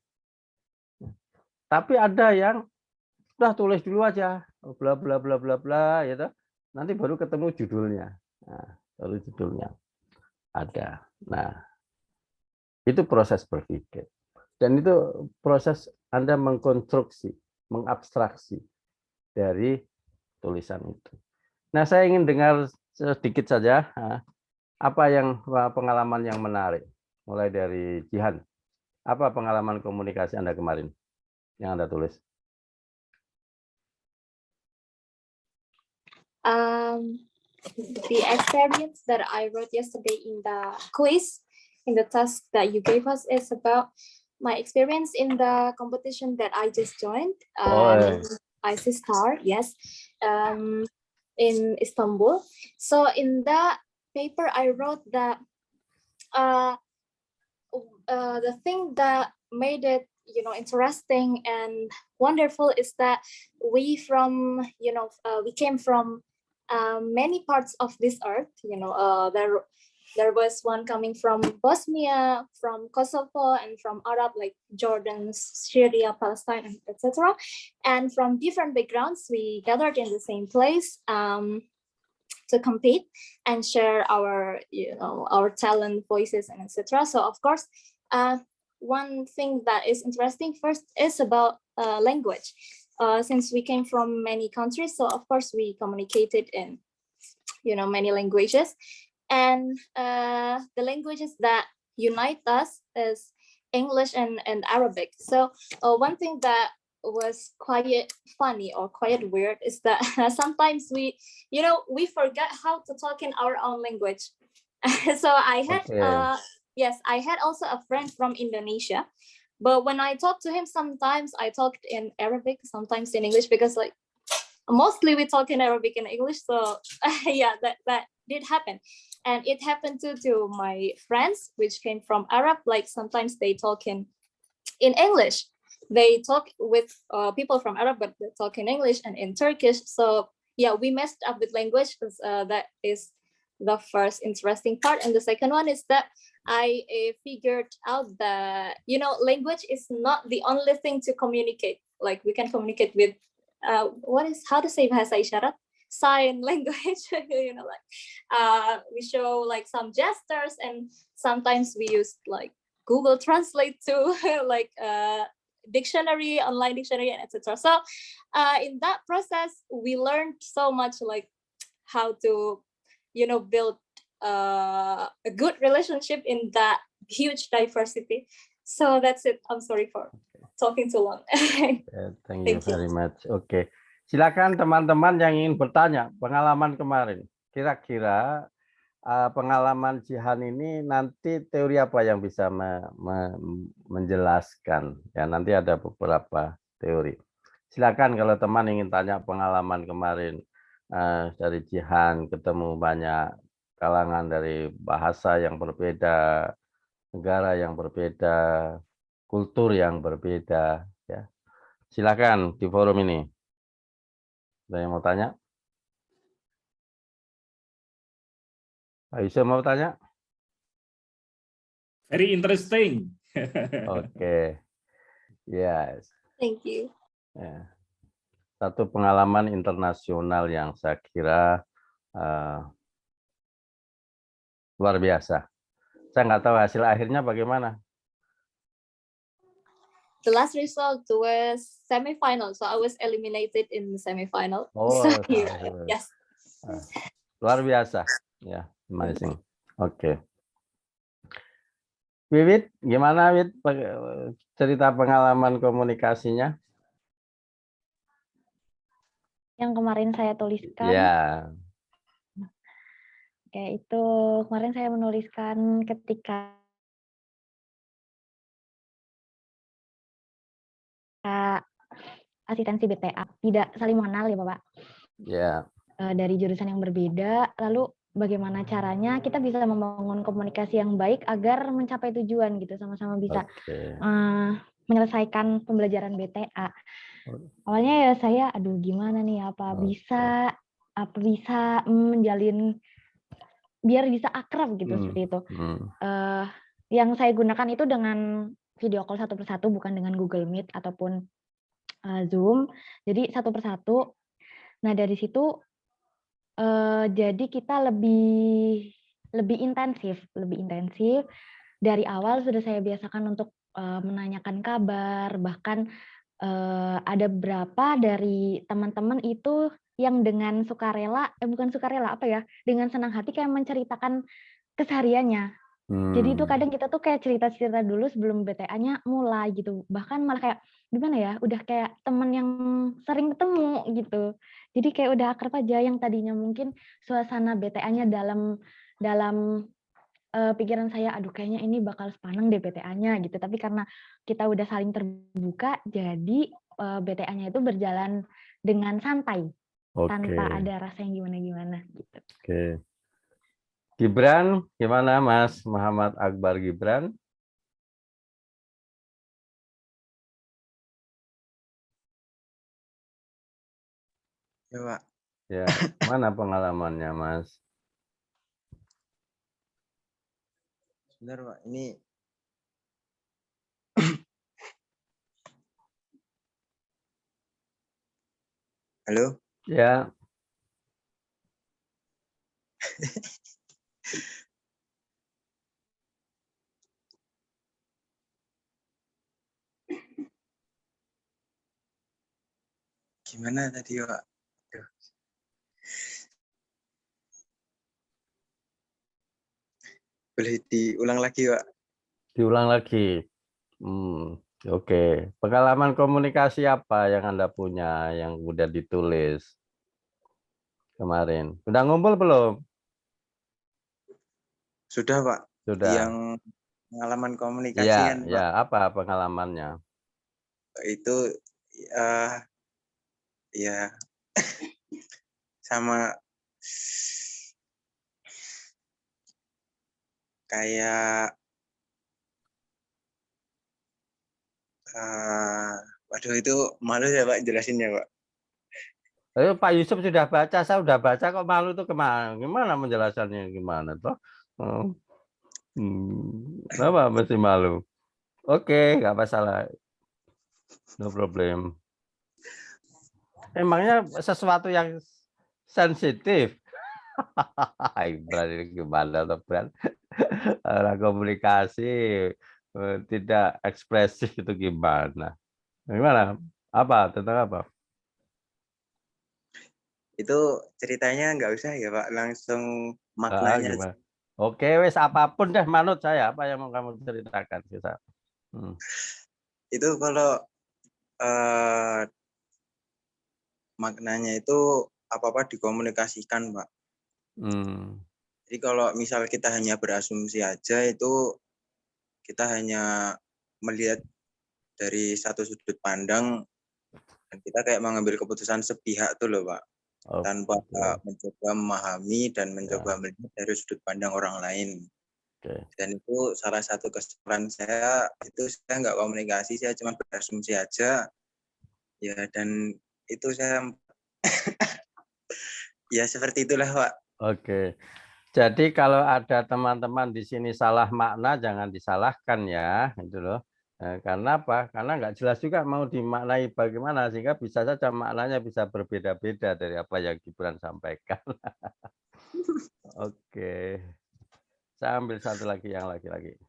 Tapi ada yang sudah tulis dulu aja, bla bla bla bla bla gitu. Nanti baru ketemu judulnya. Nah, baru judulnya ada. Nah, itu proses berpikir. Dan itu proses Anda mengkonstruksi, mengabstraksi dari tulisan itu. Nah, saya ingin dengar sedikit saja apa yang pengalaman yang menarik. Mulai dari Jihan. Apa pengalaman komunikasi Anda kemarin yang Anda tulis? The experience that I wrote yesterday in the quiz, in the task that you gave us, is about my experience in the competition that I just joined. IC Star, yes, in Istanbul. So in that paper, I wrote that the thing that made it, interesting and wonderful is that we came from many parts of this earth. There was one coming from Bosnia, from Kosovo, and from Arab like Jordan, Syria, Palestine, etc. And from different backgrounds, we gathered in the same place to compete and share our talent, voices, and etc. So of course, one thing that is interesting first is about language. Since we came from many countries, so of course we communicated in many languages, and the languages that unite us is English and Arabic. So one thing that was quite funny or quite weird is that sometimes we forget how to talk in our own language. So I had I had also a friend from Indonesia, but when I talked to him, sometimes I talked in Arabic, sometimes in English, because like mostly we talk in Arabic and English. So yeah, that did happen. And it happened to my friends, which came from Arab. Like sometimes they talk in English. They talk with people from Arab, but they talk in English and in Turkish. So yeah, we messed up with language. That is the first interesting part. And the second one is that I figured out that, language is not the only thing to communicate. Like we can communicate with, how to say bahasa isyarat? Sign language, we show like some gestures, and sometimes we use like Google Translate to like dictionary, online dictionary, and etc. So in that process, we learned so much, like how to, build a good relationship in that huge diversity. So that's it. I'm sorry for talking too long. Thank you very much. Okay. Silakan teman-teman yang ingin bertanya pengalaman kemarin. Kira-kira pengalaman Jihan ini nanti teori apa yang bisa menjelaskan? Ya, nanti ada beberapa teori. Silakan kalau teman ingin tanya pengalaman kemarin dari Jihan, ketemu banyak kalangan dari bahasa yang berbeda, negara yang berbeda, kultur yang berbeda. Ya. Silakan di forum ini. Ada yang mau tanya? Pak Yusuf mau tanya? Very interesting. Oke. Yes. Thank you. Ya. Satu pengalaman internasional yang saya kira luar biasa. Saya nggak tahu hasil akhirnya bagaimana. The last result was semifinal, so I was eliminated in the semifinal. Oh, so, yes. Luar biasa, ya, amazing. Oke. Wiwit, gimana Wit cerita pengalaman komunikasinya? Yang kemarin saya tuliskan. Ya. Oke, itu kemarin saya menuliskan ketika asistensi BTA tidak saling mengenal ya Bapak. Ya. Dari jurusan yang berbeda, lalu bagaimana caranya kita bisa membangun komunikasi yang baik agar mencapai tujuan gitu, sama-sama bisa menyelesaikan pembelajaran BTA. Awalnya ya saya, aduh gimana nih, apa bisa menjalin biar bisa akrab gitu seperti itu. Yang saya gunakan itu dengan video call satu persatu, bukan dengan Google Meet ataupun Zoom. Jadi satu persatu. Nah dari situ jadi kita lebih intensif. Dari awal sudah saya biasakan untuk menanyakan kabar, bahkan ada beberapa dari teman-teman itu yang dengan sukarela, dengan senang hati kayak menceritakan kesehariannya. Jadi itu kadang kita tuh kayak cerita-cerita dulu sebelum BTA-nya mulai gitu. Bahkan malah kayak gimana ya, udah kayak teman yang sering ketemu gitu. Jadi kayak udah akrab aja, yang tadinya mungkin suasana BTA-nya dalam pikiran saya, aduh kayaknya ini bakal sepaneng deh BTA-nya gitu. Tapi karena kita udah saling terbuka, jadi BTA-nya itu berjalan dengan santai, tanpa Oke. ada rasa yang gimana-gimana gitu. Oke. Gibran, gimana Mas Muhammad Akbar Gibran? Ya, Pak. Ya, mana pengalamannya Mas? Sebentar, Pak. Ini halo. Ya, Gimana tadi, Pak? Aduh. Boleh diulang lagi, Pak? diulang lagi. Oke. Pengalaman komunikasi apa yang Anda punya yang udah ditulis kemarin? Udah ngumpul belum? Sudah, Pak. Sudah. Yang pengalaman komunikasi Ya, kan, Pak. ya. Apa pengalamannya? Itu ya sama kayak waduh itu malu ya Pak jelasinnya Pak. Pak Yusuf sudah baca, saya sudah baca kok malu itu kemana? Gimana menjelaskannya gimana toh? Kenapa mesti malu? Oke, nggak masalah. No problem. Emangnya sesuatu yang sensitif? Berarti gimana toh, Bran? Orang komunikasi tidak ekspresif itu gimana? Gimana? Apa? Tentang apa? Itu ceritanya nggak usah ya Pak, langsung maknanya. Gimana? Oke, wes apapun deh manut saya. Apa yang mau kamu ceritakan kita? Itu kalau maknanya itu apa-apa dikomunikasikan Pak. Jadi kalau misal kita hanya berasumsi aja itu kita hanya melihat dari satu sudut pandang dan kita kayak mengambil keputusan sepihak tuh loh Pak. Tanpa mencoba memahami dan mencoba melihat dari sudut pandang orang lain. Dan itu salah satu kesalahan saya, itu saya nggak komunikasi, saya cuma berasumsi aja. Ya dan itu saya ya seperti itulah Pak. Oke. Jadi kalau ada teman-teman di sini salah makna jangan disalahkan ya, itu loh. Karena apa? Karena nggak jelas juga mau dimaknai bagaimana sehingga bisa saja maknanya bisa berbeda-beda dari apa yang Gibran sampaikan. Oke. Saya ambil satu lagi yang laki-laki.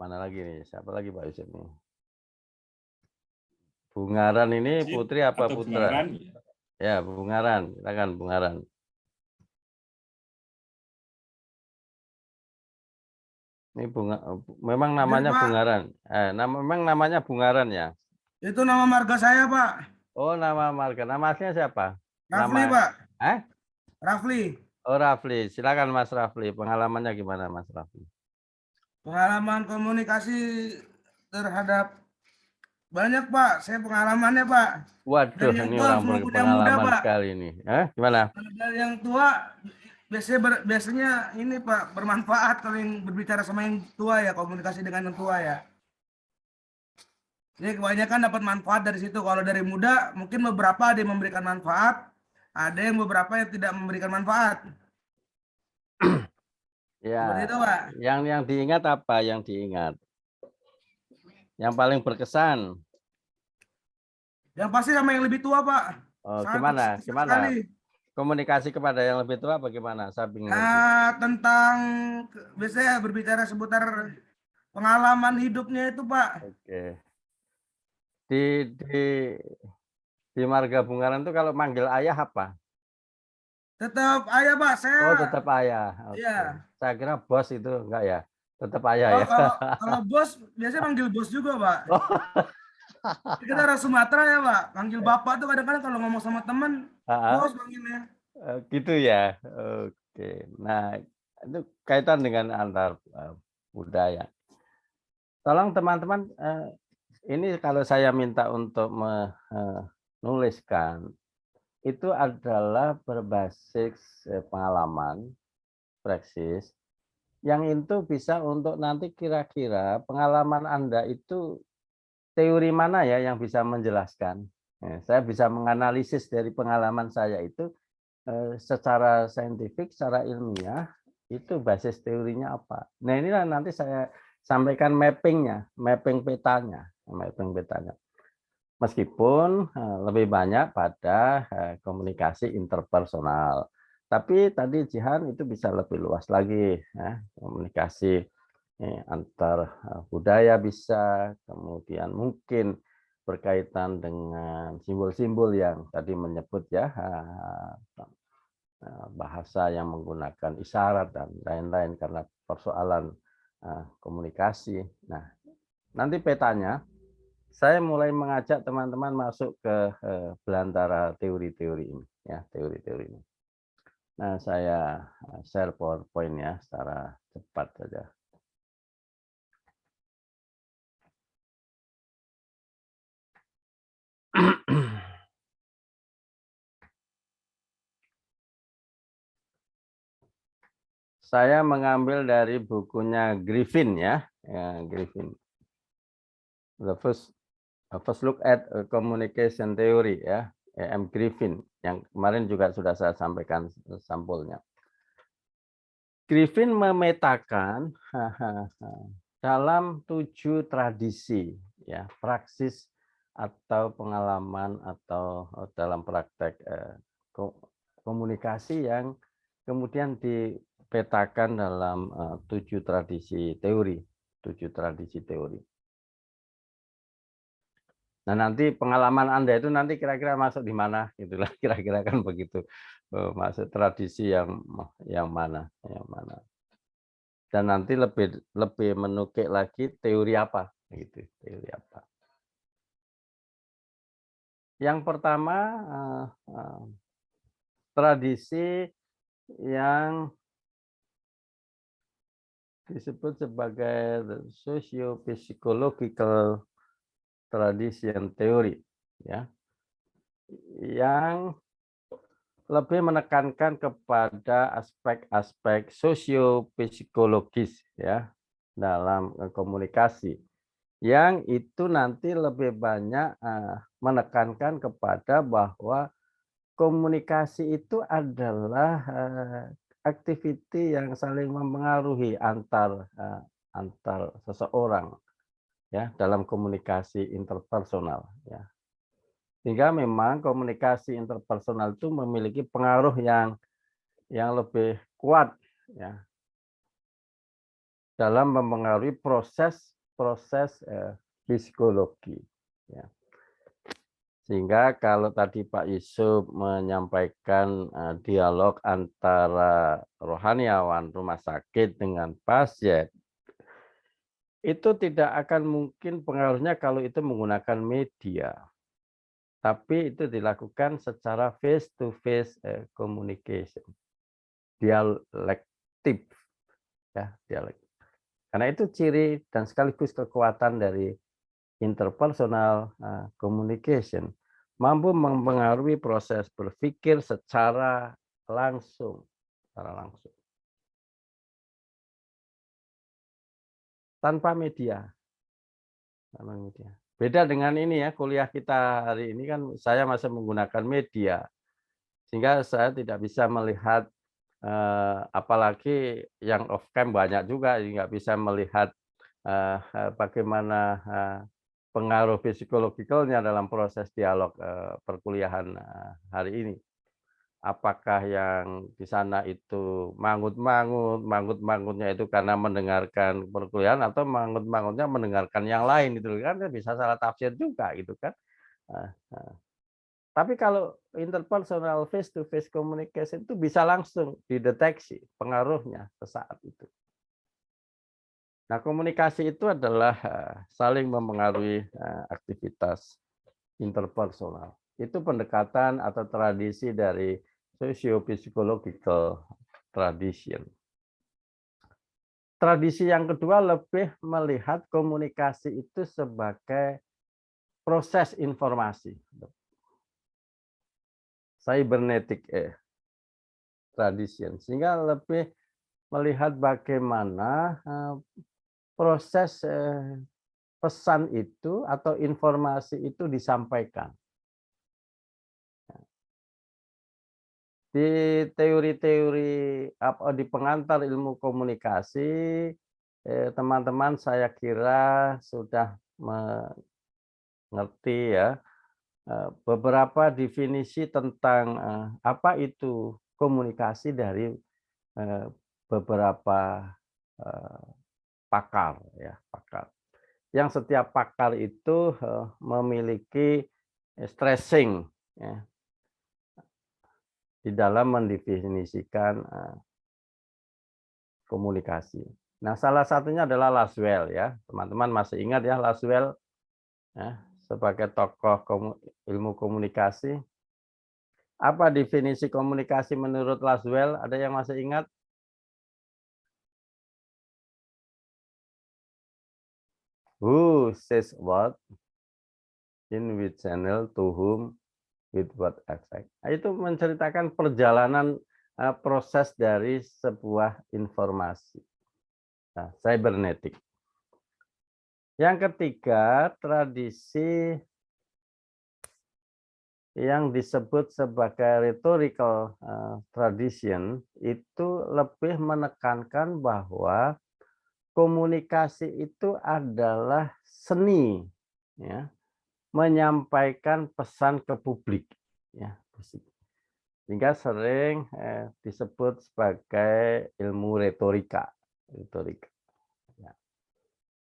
Mana lagi nih? Siapa lagi Pak Yusuf nih? Bungaran ini putri apa putra? Bungaran? Ya, Bungaran. Silakan Bungaran. Ini bunga, memang namanya Bungaran. Memang namanya Bungaran ya. Itu nama marga saya Pak. Oh, nama marga. Nama aslinya siapa? Rafli Pak. Rafli. Oh, Rafli. Silakan Mas Rafli. Pengalamannya gimana Mas Rafli? Pengalaman komunikasi terhadap banyak Pak. Saya pengalamannya Pak. Waduh, ini orang berpengalaman sekali ini. Gimana? Dari yang tua biasanya ini Pak bermanfaat kalau yang berbicara sama yang tua ya, komunikasi dengan yang tua ya. Jadi kebanyakan dapat manfaat dari situ. Kalau dari muda mungkin beberapa ada yang memberikan manfaat, ada yang beberapa yang tidak memberikan manfaat. Ya. Seperti itu Pak. Yang diingat apa? Yang diingat? Yang paling berkesan? Yang pasti sama yang lebih tua Pak. Oh, gimana? Gimana? Komunikasi kepada yang lebih tua bagaimana? Saya bingung. Tentang biasanya berbicara seputar pengalaman hidupnya itu Pak. Oke. Di marga Bungaran itu kalau manggil ayah apa? Tetap ayah Pak, saya Oh, tetap ayah. Oke. ya. Saya kira bos itu enggak ya. Tetap ayah Oh, ya. kalau bos biasanya manggil bos juga Pak. Oh. Kita orang Sumatera ya Pak, manggil bapak tuh kadang-kadang kalau ngomong sama teman, bos manggilnya. Gitu ya. Oke. Nah, itu kaitan dengan antar budaya. Tolong teman-teman, ini kalau saya minta untuk menuliskan, itu adalah berbasis pengalaman, praksis, yang itu bisa untuk nanti kira-kira pengalaman Anda itu teori mana ya yang bisa menjelaskan. Saya bisa menganalisis dari pengalaman saya itu secara saintifik, secara ilmiah, itu basis teorinya apa. Nah inilah nanti saya sampaikan mappingnya, mapping petanya. Meskipun lebih banyak pada komunikasi interpersonal. Tapi tadi Jihan itu bisa lebih luas lagi, ya. Komunikasi antar budaya bisa, kemudian mungkin berkaitan dengan simbol-simbol yang tadi menyebut ya, bahasa yang menggunakan isyarat dan lain-lain karena persoalan komunikasi. Nah, nanti petanya saya mulai mengajak teman-teman masuk ke belantara teori-teori ini, ya, teori-teori ini. Nah, saya share PowerPoint ya secara cepat saja. Saya mengambil dari bukunya Griffin ya, Griffin. The first look at communication theory ya, E.M. Griffin yang kemarin juga sudah saya sampaikan sampulnya. Griffin memetakan dalam 7 tradisi ya, praksis atau pengalaman atau dalam praktek komunikasi yang kemudian dipetakan dalam 7 tradisi teori. Nah, nanti pengalaman Anda itu nanti kira-kira masuk di mana, itulah kira-kira kan begitu. Masuk tradisi yang mana. Dan nanti lebih menukik lagi teori apa, gitu, teori apa. Yang pertama tradisi yang disebut sebagai socio-psychological tradition theory ya, yang lebih menekankan kepada aspek-aspek sosio-psikologis ya dalam komunikasi, yang itu nanti lebih banyak menekankan kepada bahwa komunikasi itu adalah activity yang saling mempengaruhi antar seseorang ya dalam komunikasi interpersonal ya. Sehingga memang komunikasi interpersonal itu memiliki pengaruh yang lebih kuat ya dalam mempengaruhi proses psikologi ya. Sehingga kalau tadi Pak Yusuf menyampaikan dialog antara rohaniawan rumah sakit dengan pasien, itu tidak akan mungkin pengaruhnya kalau itu menggunakan media. Tapi itu dilakukan secara face-to-face communication. Dialektif. Ya, dialektif. Karena itu ciri dan sekaligus kekuatan dari interpersonal communication. Mampu mempengaruhi proses berpikir secara langsung. Tanpa media. Beda dengan ini ya, kuliah kita hari ini kan saya masih menggunakan media. Sehingga saya tidak bisa melihat, apalagi yang off cam banyak juga, nggak bisa melihat bagaimana pengaruh psikologikalnya dalam proses dialog perkuliahan hari ini. Apakah yang di sana itu mangut-mangutnya itu karena mendengarkan perkuliahan atau mangut-mangutnya mendengarkan yang lain itu kan bisa salah tafsir juga gitu kan. Tapi kalau interpersonal face to face communication itu bisa langsung dideteksi pengaruhnya sesaat itu. Nah, komunikasi itu adalah saling mempengaruhi aktivitas interpersonal. Itu pendekatan atau tradisi dari socio-psychological tradition. Tradisi yang kedua lebih melihat komunikasi itu sebagai proses informasi. Cybernetic tradition, sehingga lebih melihat bagaimana proses pesan itu atau informasi itu disampaikan. Di teori-teori di pengantar ilmu komunikasi, teman-teman saya kira sudah mengerti ya beberapa definisi tentang apa itu komunikasi dari beberapa pakar ya, pakar. Yang setiap pakar itu memiliki stressing ya, di dalam mendefinisikan komunikasi. Nah, salah satunya adalah Laswell ya. Teman-teman masih ingat ya Laswell ya, sebagai tokoh ilmu komunikasi. Apa definisi komunikasi menurut Laswell? Ada yang masih ingat? Who says what, in which channel, to whom, with what effect. Nah, itu menceritakan perjalanan proses dari sebuah informasi. Nah, cybernetic. Yang ketiga, tradisi yang disebut sebagai rhetorical tradition itu lebih menekankan bahwa komunikasi itu adalah seni ya, menyampaikan pesan ke publik ya, sehingga sering disebut sebagai ilmu retorika ya.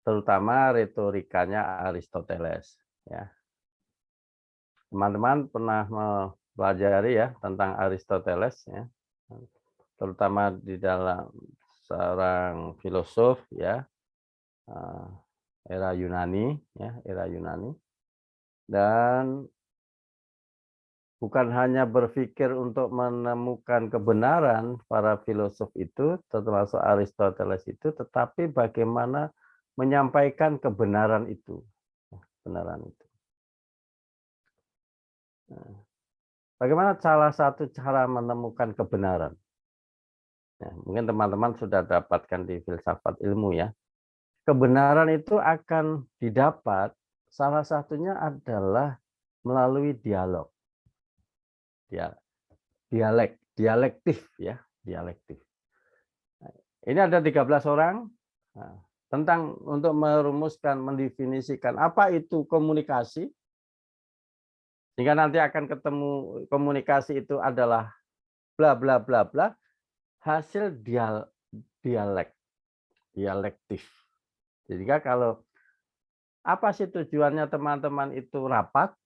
Terutama retorikanya Aristoteles ya. Teman-teman pernah mempelajari ya tentang Aristoteles ya, terutama di dalam seorang filosof ya, era Yunani ya, era Yunani. Dan bukan hanya berpikir untuk menemukan kebenaran para filosof itu, termasuk Aristoteles itu, tetapi bagaimana menyampaikan kebenaran itu. Kebenaran itu. Bagaimana salah satu cara menemukan kebenaran? Ya, mungkin teman-teman sudah dapatkan di filsafat ilmu ya. Kebenaran itu akan didapat salah satunya adalah melalui dialog. Dialektif ya, dialektif. Ini ada 13 orang tentang untuk merumuskan, mendefinisikan apa itu komunikasi. Sehingga nanti akan ketemu komunikasi itu adalah bla bla bla bla, hasil dialektif. Jadi kalau apa sih tujuannya teman-teman itu rapat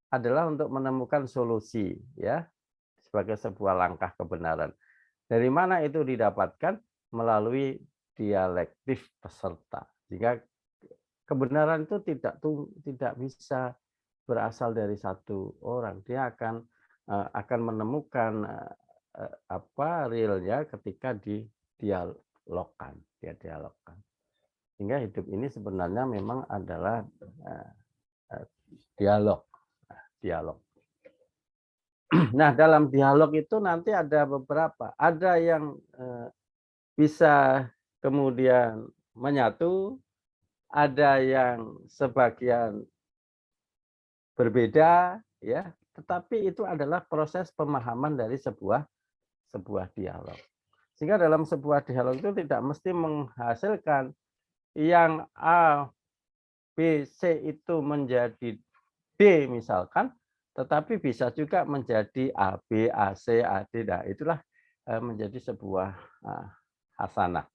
adalah untuk menemukan solusi ya sebagai sebuah langkah kebenaran. Dari mana itu didapatkan? Melalui dialektif peserta. Jika kebenaran itu tidak bisa berasal dari satu orang, dia akan menemukan apa realnya ketika dialogkan, dia dialogkan. Sehingga hidup ini sebenarnya memang adalah dialog. Nah, dalam dialog itu nanti ada beberapa, ada yang bisa kemudian menyatu, ada yang sebagian berbeda ya, tetapi itu adalah proses pemahaman dari sebuah dialog. Sehingga dalam sebuah dialog itu tidak mesti menghasilkan yang A, B, C itu menjadi D misalkan, tetapi bisa juga menjadi A, B, A, C, A, D. Nah, itulah menjadi sebuah hasanah.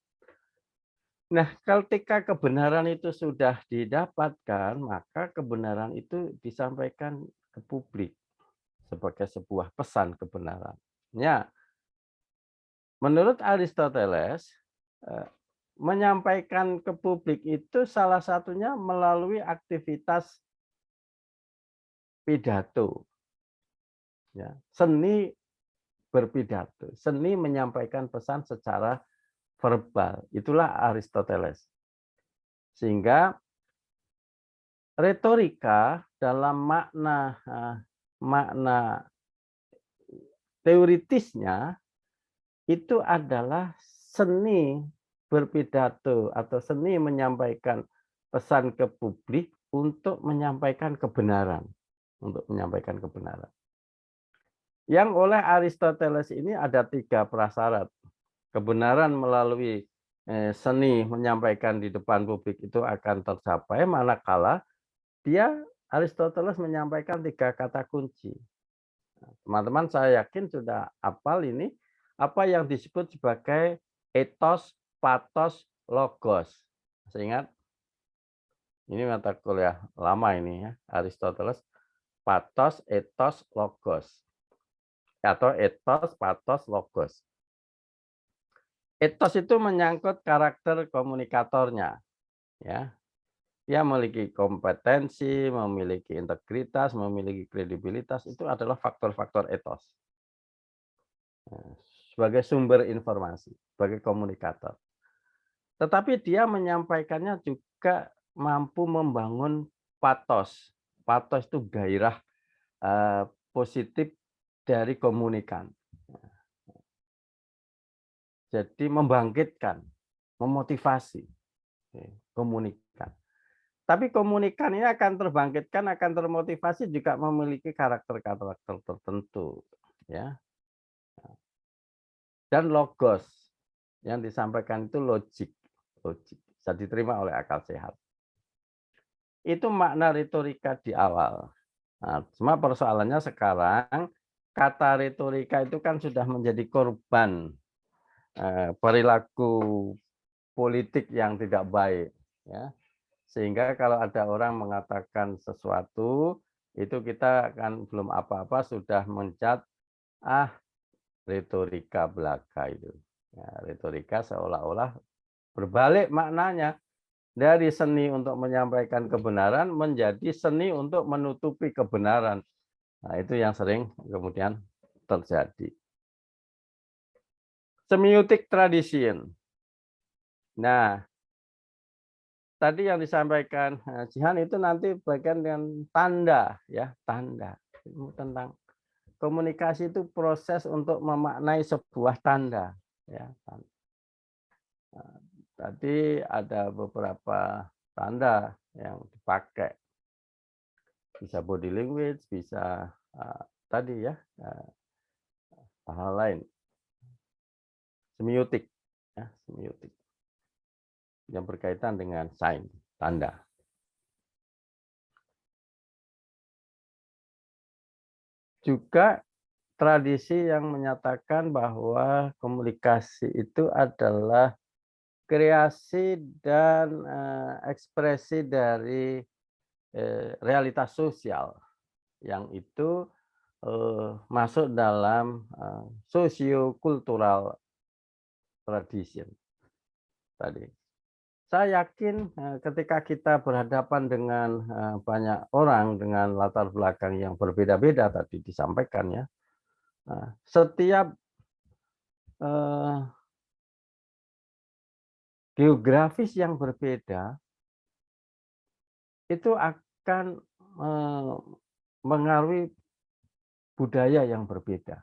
Nah, ketika kebenaran itu sudah didapatkan, maka kebenaran itu disampaikan ke publik sebagai sebuah pesan kebenaran. Ya, menurut Aristoteles, menyampaikan ke publik itu salah satunya melalui aktivitas pidato. Ya, seni berpidato, seni menyampaikan pesan secara verbal. Itulah Aristoteles. Sehingga retorika dalam makna teoritisnya itu adalah seni berpidato atau seni menyampaikan pesan ke publik untuk menyampaikan kebenaran, Yang oleh Aristoteles ini ada 3 prasyarat. Kebenaran melalui seni menyampaikan di depan publik itu akan tercapai manakala Aristoteles menyampaikan 3 kata kunci. Teman-teman saya yakin sudah hafal ini apa yang disebut sebagai ethos, pathos, logos. Masih ingat? Ini mata kuliah lama ini ya, Aristoteles, pathos, ethos, logos. Atau ethos, pathos, logos. Ethos itu menyangkut karakter komunikatornya. Ya. Dia memiliki kompetensi, memiliki integritas, memiliki kredibilitas, itu adalah faktor-faktor ethos. Sebagai sumber informasi, sebagai komunikator. Tetapi dia menyampaikannya juga mampu membangun pathos. Pathos itu gairah positif dari komunikan. Jadi membangkitkan, memotivasi komunikan. Tapi komunikan ini akan terbangkitkan, akan termotivasi juga memiliki karakter-karakter tertentu, ya. Dan logos yang disampaikan itu logik, bisa diterima oleh akal sehat. Itu makna retorika di awal. Nah, cuma persoalannya sekarang kata retorika itu kan sudah menjadi korban perilaku politik yang tidak baik, ya. Sehingga kalau ada orang mengatakan sesuatu, itu kita kan belum apa-apa sudah mencat, retorika belaka itu. Ya, retorika seolah-olah berbalik maknanya. Dari seni untuk menyampaikan kebenaran menjadi seni untuk menutupi kebenaran. Nah, itu yang sering kemudian terjadi. Semiotik tradition. Nah, tadi yang disampaikan Jihan itu nanti bagian dengan tanda, ya, tanda. Tentang komunikasi itu proses untuk memaknai sebuah tanda, ya. Tadi ada beberapa tanda yang dipakai, bisa body language, bisa tadi ya hal lain, semiotik, ya, semiotik. Yang berkaitan dengan sign, tanda. Juga tradisi yang menyatakan bahwa komunikasi itu adalah kreasi dan ekspresi dari realitas sosial yang itu masuk dalam socio-kultural tradition tadi. Saya yakin ketika kita berhadapan dengan banyak orang dengan latar belakang yang berbeda-beda tadi disampaikan ya, setiap geografis yang berbeda itu akan mengaruhi budaya yang berbeda.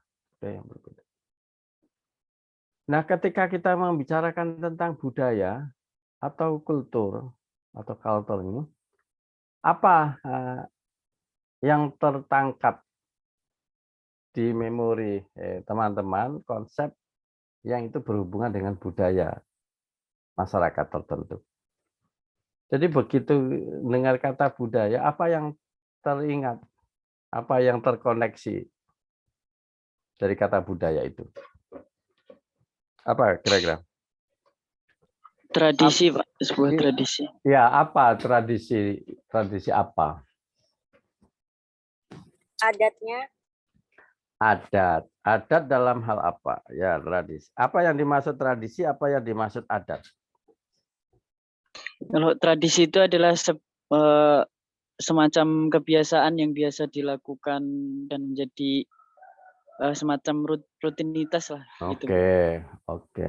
Nah, ketika kita membicarakan tentang budaya atau kultur atau culture ini, apa yang tertangkap di memori teman-teman konsep yang itu berhubungan dengan budaya masyarakat tertentu. Jadi begitu dengar kata budaya, apa yang teringat, apa yang terkoneksi dari kata budaya itu? Apa kira-kira? Tradisi, Pak, sebuah tradisi. Ya, apa tradisi? Tradisi apa? adatnya. Adat dalam hal apa? Ya, tradisi. Apa yang dimaksud tradisi, apa yang dimaksud adat? Kalau tradisi itu adalah semacam kebiasaan yang biasa dilakukan dan menjadi semacam rutinitas lah. Oke, oke.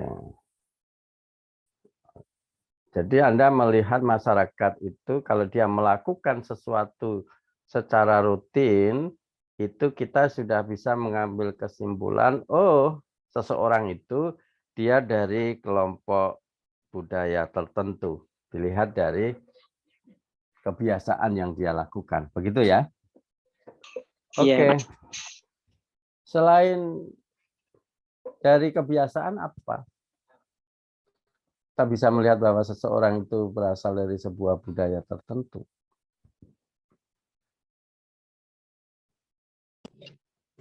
Jadi Anda melihat masyarakat itu kalau dia melakukan sesuatu secara rutin, itu kita sudah bisa mengambil kesimpulan, oh, seseorang itu dia dari kelompok budaya tertentu. Dilihat dari kebiasaan yang dia lakukan. Begitu ya? Oke. Selain dari kebiasaan apa? Kita bisa melihat bahwa seseorang itu berasal dari sebuah budaya tertentu.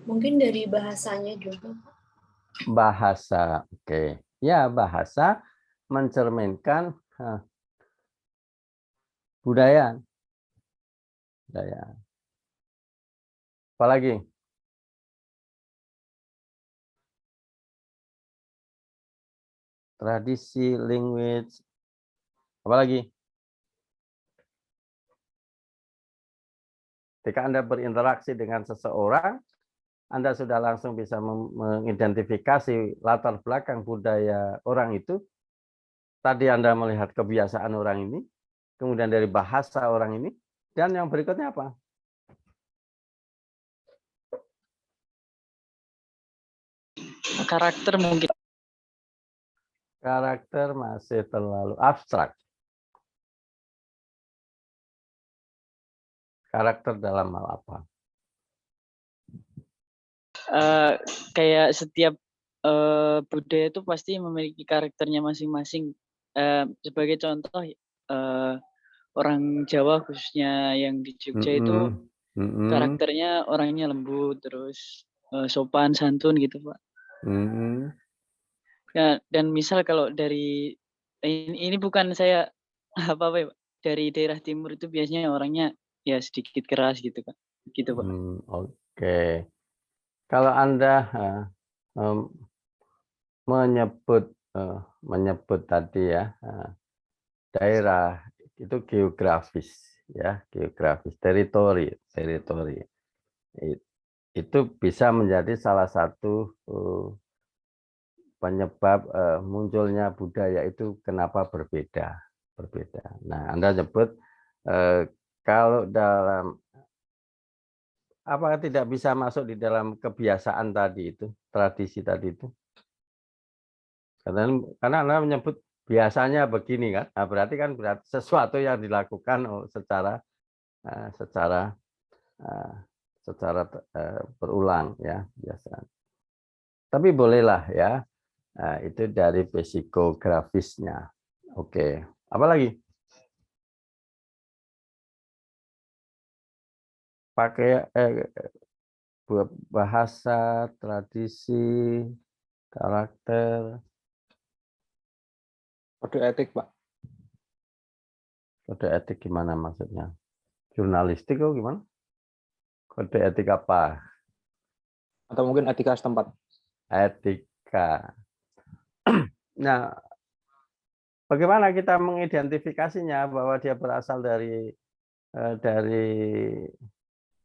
Mungkin dari bahasanya juga. Bahasa, oke. Ya, bahasa mencerminkan budaya. Apalagi? Tradisi, language, apalagi? Ketika Anda berinteraksi dengan seseorang, Anda sudah langsung bisa mengidentifikasi latar belakang budaya orang itu. Tadi Anda melihat kebiasaan orang ini, kemudian dari bahasa orang ini, dan yang berikutnya apa? Karakter mungkin. Karakter masih terlalu abstrak. Karakter dalam hal apa? Kayak setiap budaya itu pasti memiliki karakternya masing-masing. Sebagai contoh, orang Jawa khususnya yang di Jogja itu karakternya orangnya lembut, terus sopan santun gitu, Pak. Ya, dan misal kalau dari ini bukan saya apa-apa ya, Pak. Dari daerah timur itu biasanya orangnya ya sedikit keras gitu, Kak. Gitu, Pak. Oke. Kalau Anda menyebut tadi ya, daerah itu geografis ya, geografis, teritori. Itu bisa menjadi salah satu penyebab munculnya budaya itu kenapa berbeda. Nah, Anda nyebut kalau dalam apakah tidak bisa masuk di dalam kebiasaan tadi itu, tradisi tadi itu? Karena Anda menyebut biasanya begini kan, nah, berarti sesuatu yang dilakukan secara berulang ya biasa. Tapi bolehlah ya. Nah, itu dari psikografisnya. Oke, apa lagi? Pakai bahasa, tradisi, karakter. Kode etik, Pak. Kode etik gimana maksudnya? Jurnalistik kok gimana? Kode etik apa? Atau mungkin etika setempat. Etika. Nah, bagaimana kita mengidentifikasinya bahwa dia berasal dari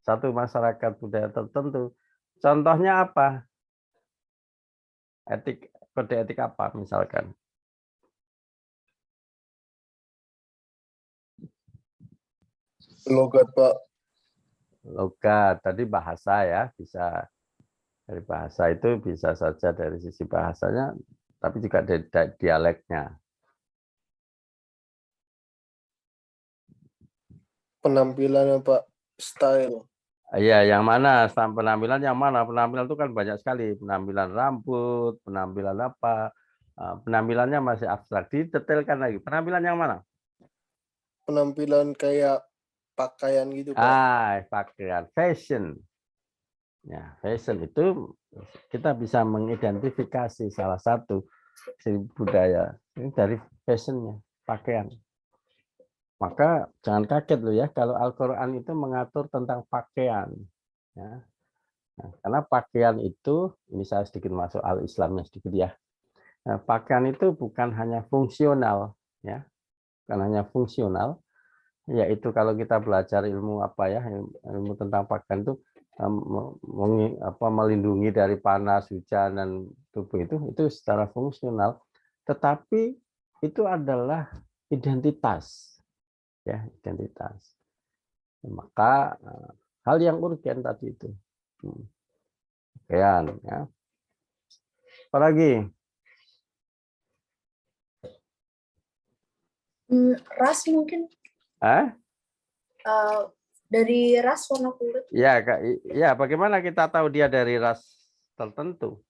satu masyarakat budaya tertentu? Contohnya apa? Kode etik apa misalkan? Logat, Pak. Logat, tadi bahasa ya, bisa dari bahasa itu bisa saja dari sisi bahasanya, tapi juga dari dialeknya. Penampilannya, Pak, style. Iya, yang mana? Penampilan yang mana? Penampilan itu kan banyak sekali. Penampilan rambut, penampilan apa? Penampilannya masih abstrak. Didetailkan lagi. Penampilan yang mana? Penampilan kayak pakaian gitu, Pak. Pakaian, fashion. Ya, fashion itu kita bisa mengidentifikasi salah satu budaya ini dari fashionnya, pakaian. Maka jangan kaget loh ya kalau Al-Quran itu mengatur tentang pakaian. Ya. Nah, karena pakaian itu, ini saya sedikit masuk al-Islamnya sedikit ya. Nah, pakaian itu bukan hanya fungsional, ya, bukan hanya fungsional, yaitu kalau kita belajar ilmu apa ya, ilmu tentang pakaian itu melindungi dari panas, hujan dan tubuh itu secara fungsional, tetapi itu adalah identitas, ya, identitas. Maka hal yang urgen tadi itu, pakaian, ya. Apalagi? Ras mungkin. Dari ras warna kulit. Ya, ya, bagaimana kita tahu dia dari ras tertentu?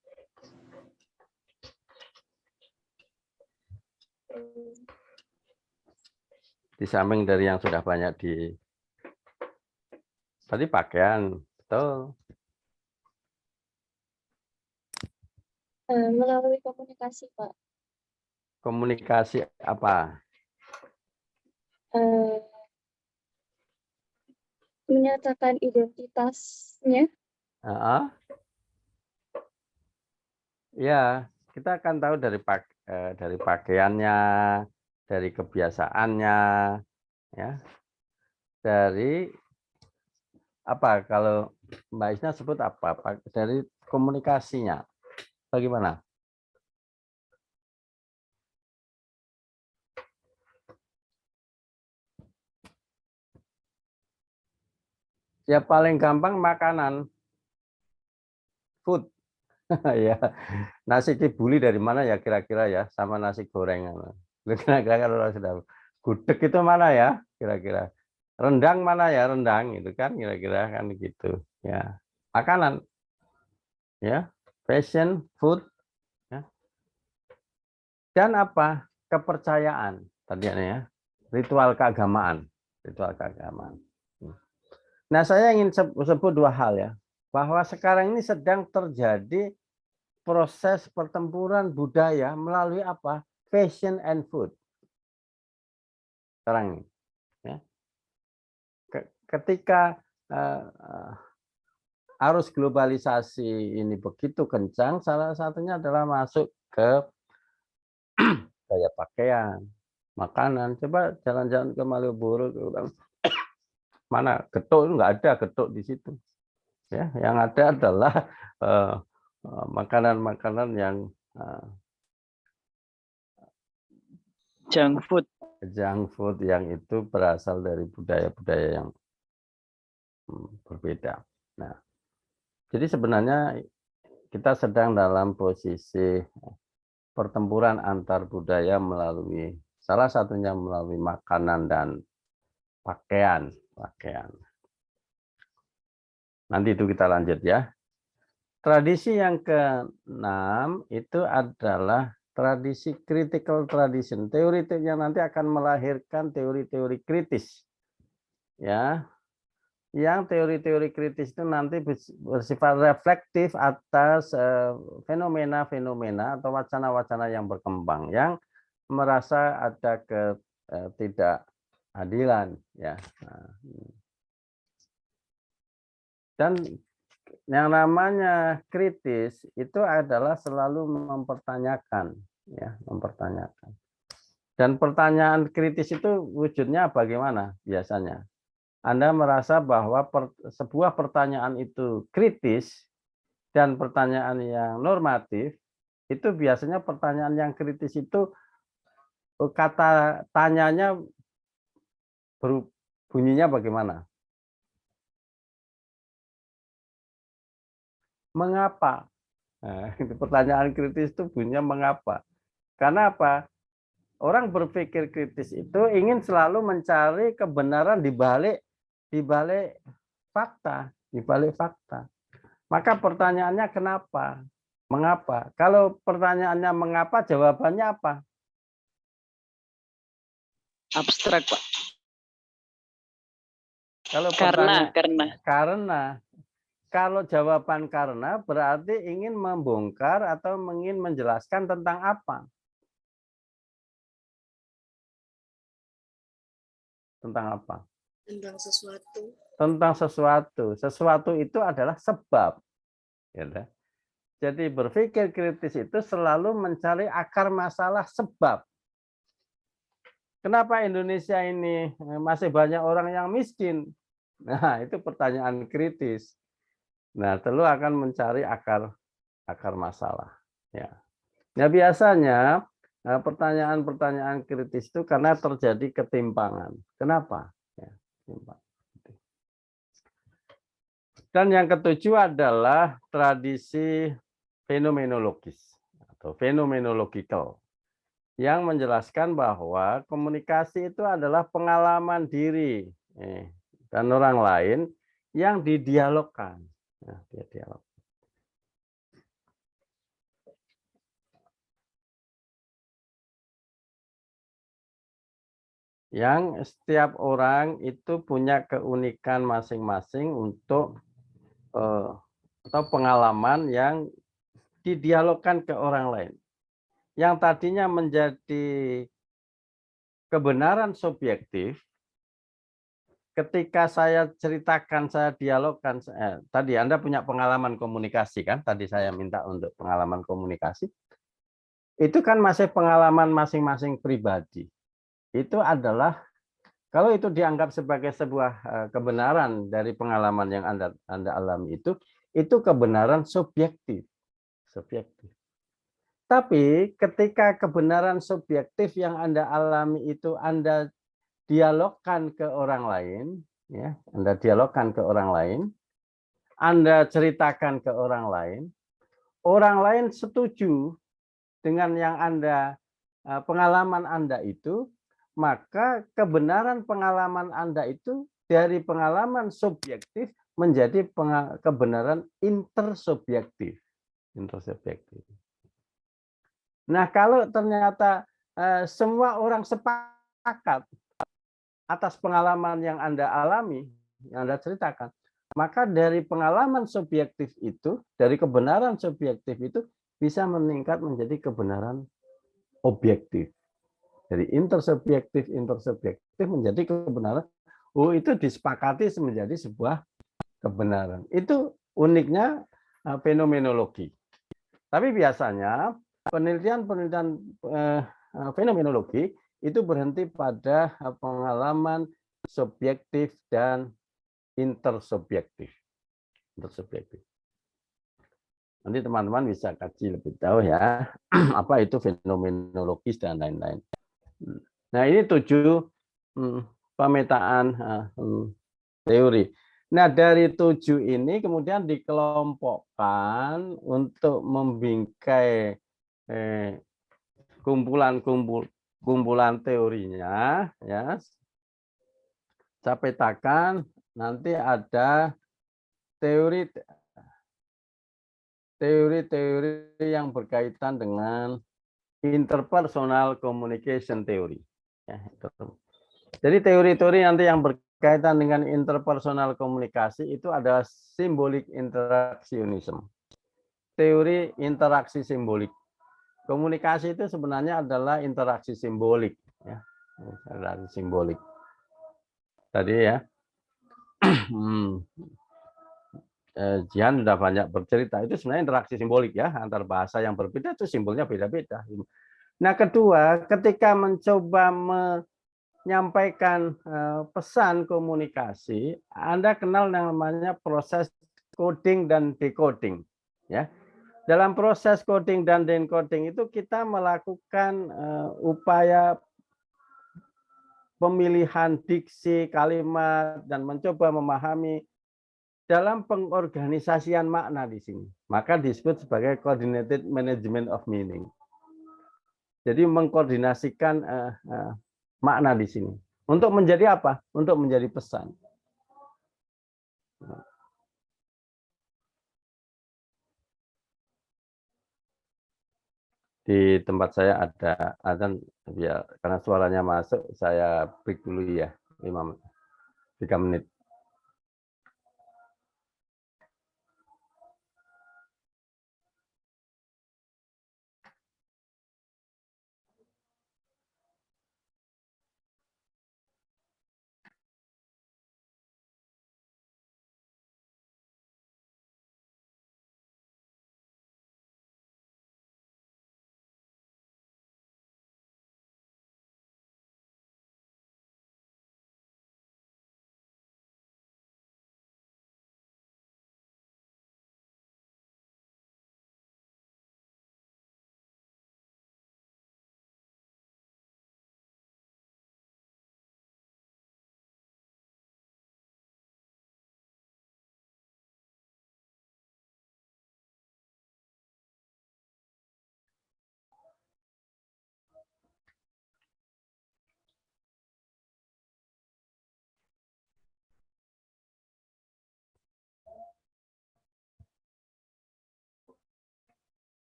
Di samping dari yang sudah banyak tadi pakaian, betul. Melalui komunikasi, Pak. Komunikasi apa? Menyatakan identitasnya. Ya, kita akan tahu dari pakaiannya, dari kebiasaannya, ya, dari apa? Kalau Mbak Isna sebut apa? Dari komunikasinya, bagaimana? Ya paling gampang makanan, food. Ya, nasi kebuli dari mana ya kira-kira ya, sama nasi goreng. Kira-kira kalau sudah gudeg itu mana ya kira-kira, rendang mana ya, rendang itu kan kira-kira kan gitu ya, makanan ya, fashion, food ya. Dan apa, kepercayaan tadi ya, ritual keagamaan. Nah, saya ingin sebut dua hal ya, bahwa sekarang ini sedang terjadi proses pertempuran budaya melalui apa? Fashion and food. Sekarang ini, ya. Ketika arus globalisasi ini begitu kencang, salah satunya adalah masuk ke gaya pakaian, makanan. Coba jalan-jalan ke Malioboro, mana getuk, nggak ada getuk di situ. Ya, yang ada adalah makanan-makanan yang junk food yang itu berasal dari budaya-budaya yang berbeda. Nah, jadi sebenarnya kita sedang dalam posisi pertempuran antar budaya melalui salah satunya melalui makanan dan pakaian. Nanti itu kita lanjut ya. Tradisi yang ke-6 itu adalah tradisi critical tradition. Teori yang nanti akan melahirkan teori-teori kritis. Ya. Yang teori-teori kritis itu nanti bersifat reflektif atas fenomena-fenomena atau wacana-wacana yang berkembang yang merasa ada ketidakadilan ya. Dan yang namanya kritis itu adalah selalu mempertanyakan ya, mempertanyakan. Dan pertanyaan kritis itu wujudnya bagaimana biasanya? Anda merasa bahwa sebuah pertanyaan itu kritis dan pertanyaan yang normatif, itu biasanya pertanyaan yang kritis itu kata tanyanya bunyinya bagaimana? Mengapa? Nah, pertanyaan kritis itu bunyinya mengapa? Karena apa? Orang berpikir kritis itu ingin selalu mencari kebenaran di balik fakta, Maka pertanyaannya kenapa? Mengapa? Kalau pertanyaannya mengapa, jawabannya apa? Abstrak, Pak. Kalau karena. Kalau jawaban karena berarti ingin membongkar atau ingin menjelaskan tentang apa? Tentang apa? Tentang sesuatu. Tentang sesuatu. Sesuatu itu adalah sebab. Ya, jadi berpikir kritis itu selalu mencari akar masalah sebab. Kenapa Indonesia ini masih banyak orang yang miskin? Nah, itu pertanyaan kritis. Nah, perlu akan mencari akar masalah. Ya. Nah, biasanya pertanyaan-pertanyaan kritis itu karena terjadi ketimpangan. Kenapa? Ya, timpang. Dan yang ketujuh adalah tradisi fenomenologis atau fenomenological yang menjelaskan bahwa komunikasi itu adalah pengalaman diri dan orang lain yang didialogkan. Nah, dia dialog. Yang setiap orang itu punya keunikan masing-masing untuk atau pengalaman yang didialogkan ke orang lain. Yang tadinya menjadi kebenaran subjektif, ketika saya ceritakan, saya dialogkan, tadi Anda punya pengalaman komunikasi kan, tadi saya minta untuk pengalaman komunikasi, itu kan masih pengalaman masing-masing pribadi. Itu adalah, kalau itu dianggap sebagai sebuah kebenaran dari pengalaman yang Anda alami itu kebenaran subjektif. Tapi ketika kebenaran subjektif yang Anda alami itu Anda dialogkan ke orang lain, ya, Anda dialogkan ke orang lain, Anda ceritakan ke orang lain setuju dengan yang pengalaman Anda itu, maka kebenaran pengalaman Anda itu dari pengalaman subjektif menjadi kebenaran intersubjektif. Nah, kalau ternyata semua orang sepakat atas pengalaman yang Anda alami, yang Anda ceritakan, maka dari pengalaman subjektif itu, dari kebenaran subjektif itu bisa meningkat menjadi kebenaran objektif. Dari intersubjektif menjadi kebenaran. Oh, itu disepakati menjadi sebuah kebenaran. Itu uniknya fenomenologi. Tapi biasanya penelitian fenomenologi itu berhenti pada pengalaman subjektif dan intersubjektif. Nanti teman-teman bisa kaji lebih tahu ya, apa itu fenomenologis dan lain-lain. Nah, ini 7 pemetaan teori. Nah, dari 7 ini kemudian dikelompokkan untuk membingkai kumpulan teorinya, ya. Saya petakan nanti ada teori-teori yang berkaitan dengan interpersonal communication theory. Ya, jadi teori-teori nanti yang berkaitan dengan interpersonal komunikasi itu ada symbolic interactionism. Teori interaksi simbolik. Komunikasi itu sebenarnya adalah interaksi simbolik. Ya. Interaksi simbolik. Tadi ya. Jihan sudah banyak bercerita. Itu sebenarnya interaksi simbolik ya. Antar bahasa yang berbeda itu simbolnya beda-beda. Nah, kedua, ketika mencoba menyampaikan pesan komunikasi, Anda kenal yang namanya proses coding dan decoding. Ya. Dalam proses coding dan decoding itu kita melakukan upaya pemilihan diksi, kalimat, dan mencoba memahami dalam pengorganisasian makna di sini. Maka disebut sebagai coordinated management of meaning. Jadi mengkoordinasikan makna di sini. Untuk menjadi apa? Untuk menjadi pesan. Di tempat saya ada azan, ya, karena suaranya masuk, saya break dulu ya, 3 menit.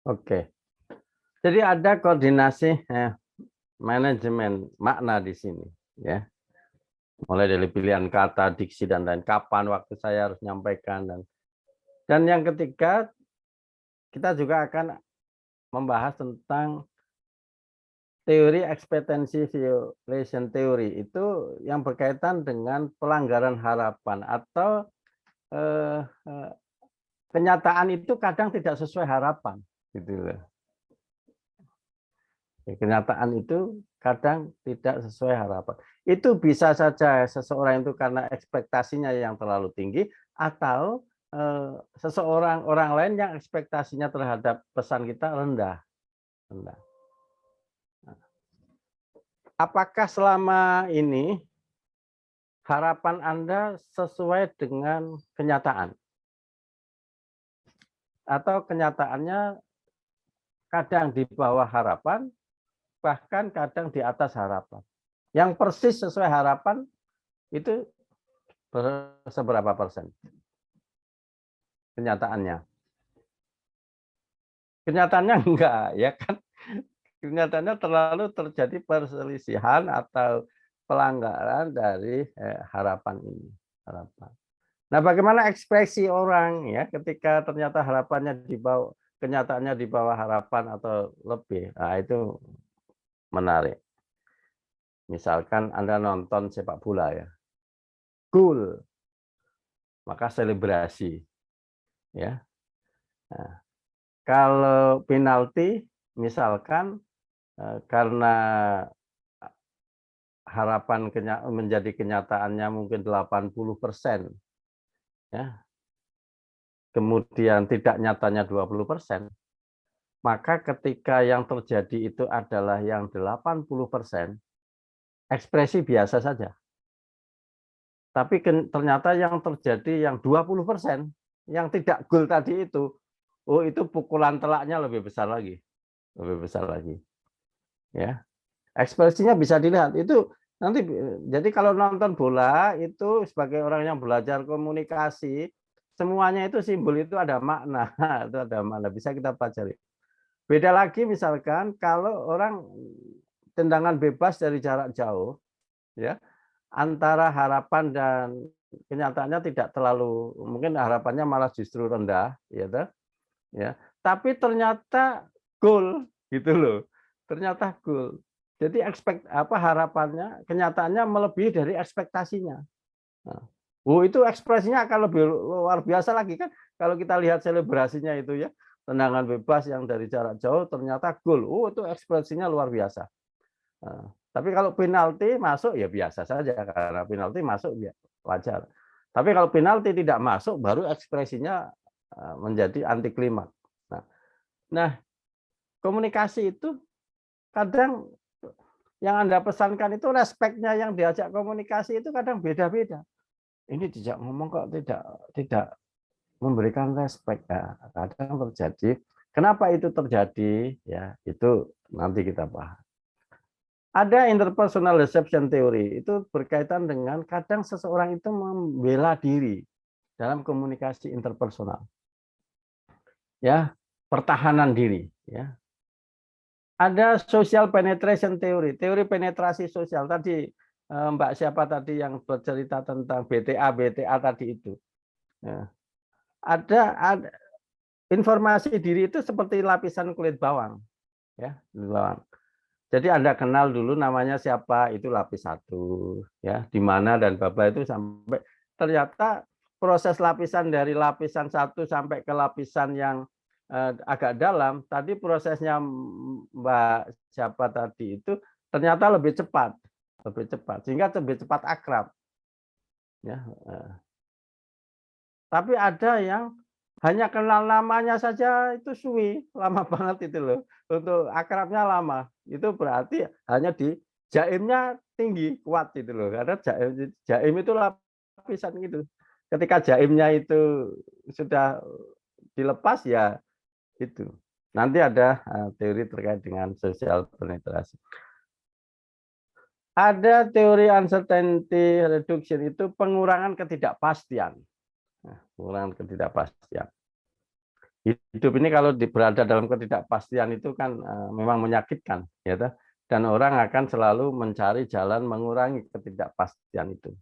Oke. Jadi ada koordinasi manajemen makna di sini, ya. Mulai dari pilihan kata, diksi dan lain, kapan waktu saya harus menyampaikan, dan yang ketiga kita juga akan membahas tentang teori expectancy violation theory, itu yang berkaitan dengan pelanggaran harapan atau kenyataan itu kadang tidak sesuai harapan, gitu loh. Kenyataan itu kadang tidak sesuai harapan. Itu bisa saja seseorang itu karena ekspektasinya yang terlalu tinggi, atau orang lain yang ekspektasinya terhadap pesan kita rendah. Apakah selama ini harapan Anda sesuai dengan kenyataan? Atau kenyataannya kadang di bawah harapan, bahkan kadang di atas harapan. Yang persis sesuai harapan itu seberapa persen kenyataannya? Kenyataannya enggak, ya kan? Kenyataannya terlalu terjadi perselisihan atau pelanggaran dari harapan ini. Nah, bagaimana ekspresi orang ya ketika ternyata harapannya di bawah, kenyataannya di bawah harapan atau lebih? Nah, itu menarik. Misalkan Anda nonton sepak bola ya, gol, maka selebrasi, ya. Nah, kalau penalti, misalkan karena harapan menjadi kenyataannya mungkin 80%, ya, kemudian tidak nyatanya 20%, maka ketika yang terjadi itu adalah yang 80%, ekspresi biasa saja. Tapi ternyata yang terjadi yang 20%, yang tidak gol tadi itu, oh itu pukulan telaknya lebih besar lagi. Lebih besar lagi. Ya. Ekspresinya bisa dilihat. Itu nanti, jadi kalau nonton bola itu sebagai orang yang belajar komunikasi, semuanya itu simbol itu ada makna, itu ada makna, bisa kita pelajari. Beda lagi misalkan kalau orang tendangan bebas dari jarak jauh, ya, antara harapan dan kenyataannya tidak terlalu, mungkin harapannya malah justru rendah, ya. Tapi ternyata gol, gitu loh. Ternyata gol. Jadi harapannya, kenyataannya melebihi dari ekspektasinya. Nah, itu ekspresinya akan lebih luar biasa lagi kan. Kalau kita lihat selebrasinya itu ya, tendangan bebas yang dari jarak jauh ternyata gol. Itu ekspresinya luar biasa. Nah, tapi kalau penalti masuk ya biasa saja, karena penalti masuk ya wajar. Tapi kalau penalti tidak masuk baru ekspresinya menjadi anti klimaks. Nah, komunikasi itu kadang yang Anda pesankan itu respeknya yang diajak komunikasi itu kadang beda-beda. Ini dijak ngomong kok tidak memberikan respek. Nah, kadang terjadi. Kenapa itu terjadi? Ya, itu nanti kita bahas. Ada interpersonal deception theory, itu berkaitan dengan kadang seseorang itu membela diri dalam komunikasi interpersonal. Ya, pertahanan diri, ya. Ada social penetration theory, teori penetrasi sosial. Tadi Mbak siapa tadi yang bercerita tentang BTA tadi itu. Ya. Ada informasi diri itu seperti lapisan kulit bawang, ya, kulit bawang. Jadi Anda kenal dulu namanya siapa, itu lapis 1, ya, di mana dan baba itu sampai ternyata proses lapisan dari lapisan 1 sampai ke lapisan yang agak dalam, tadi prosesnya Mbak siapa tadi itu ternyata lebih cepat, sehingga lebih cepat akrab. Ya. Tapi ada yang hanya kenal namanya saja itu suwi, lama banget itu loh. Untuk akrabnya lama, itu berarti hanya di jaimnya tinggi, kuat itu loh. Karena jaim itu lapisan gitu. Ketika jaimnya itu sudah dilepas ya itu. Nanti ada teori terkait dengan social penetrasi. Ada teori uncertainty reduction, itu pengurangan ketidakpastian. Pengurangan ketidakpastian. Hidup ini kalau berada dalam ketidakpastian itu kan memang menyakitkan, ya toh? Dan orang akan selalu mencari jalan mengurangi ketidakpastian itu.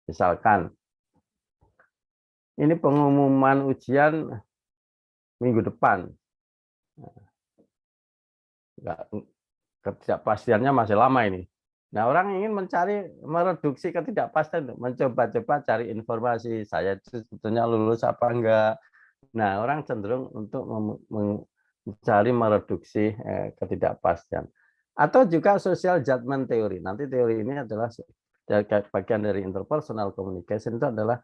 Misalkan, ini pengumuman ujian minggu depan. Ketidakpastiannya masih lama ini. Nah, orang ingin mereduksi ketidakpastian, mencoba-coba cari informasi, saya sebetulnya lulus apa enggak. Nah, orang cenderung untuk mencari mereduksi ketidakpastian. Atau juga social judgment theory. Nanti teori ini adalah bagian dari interpersonal communication, itu adalah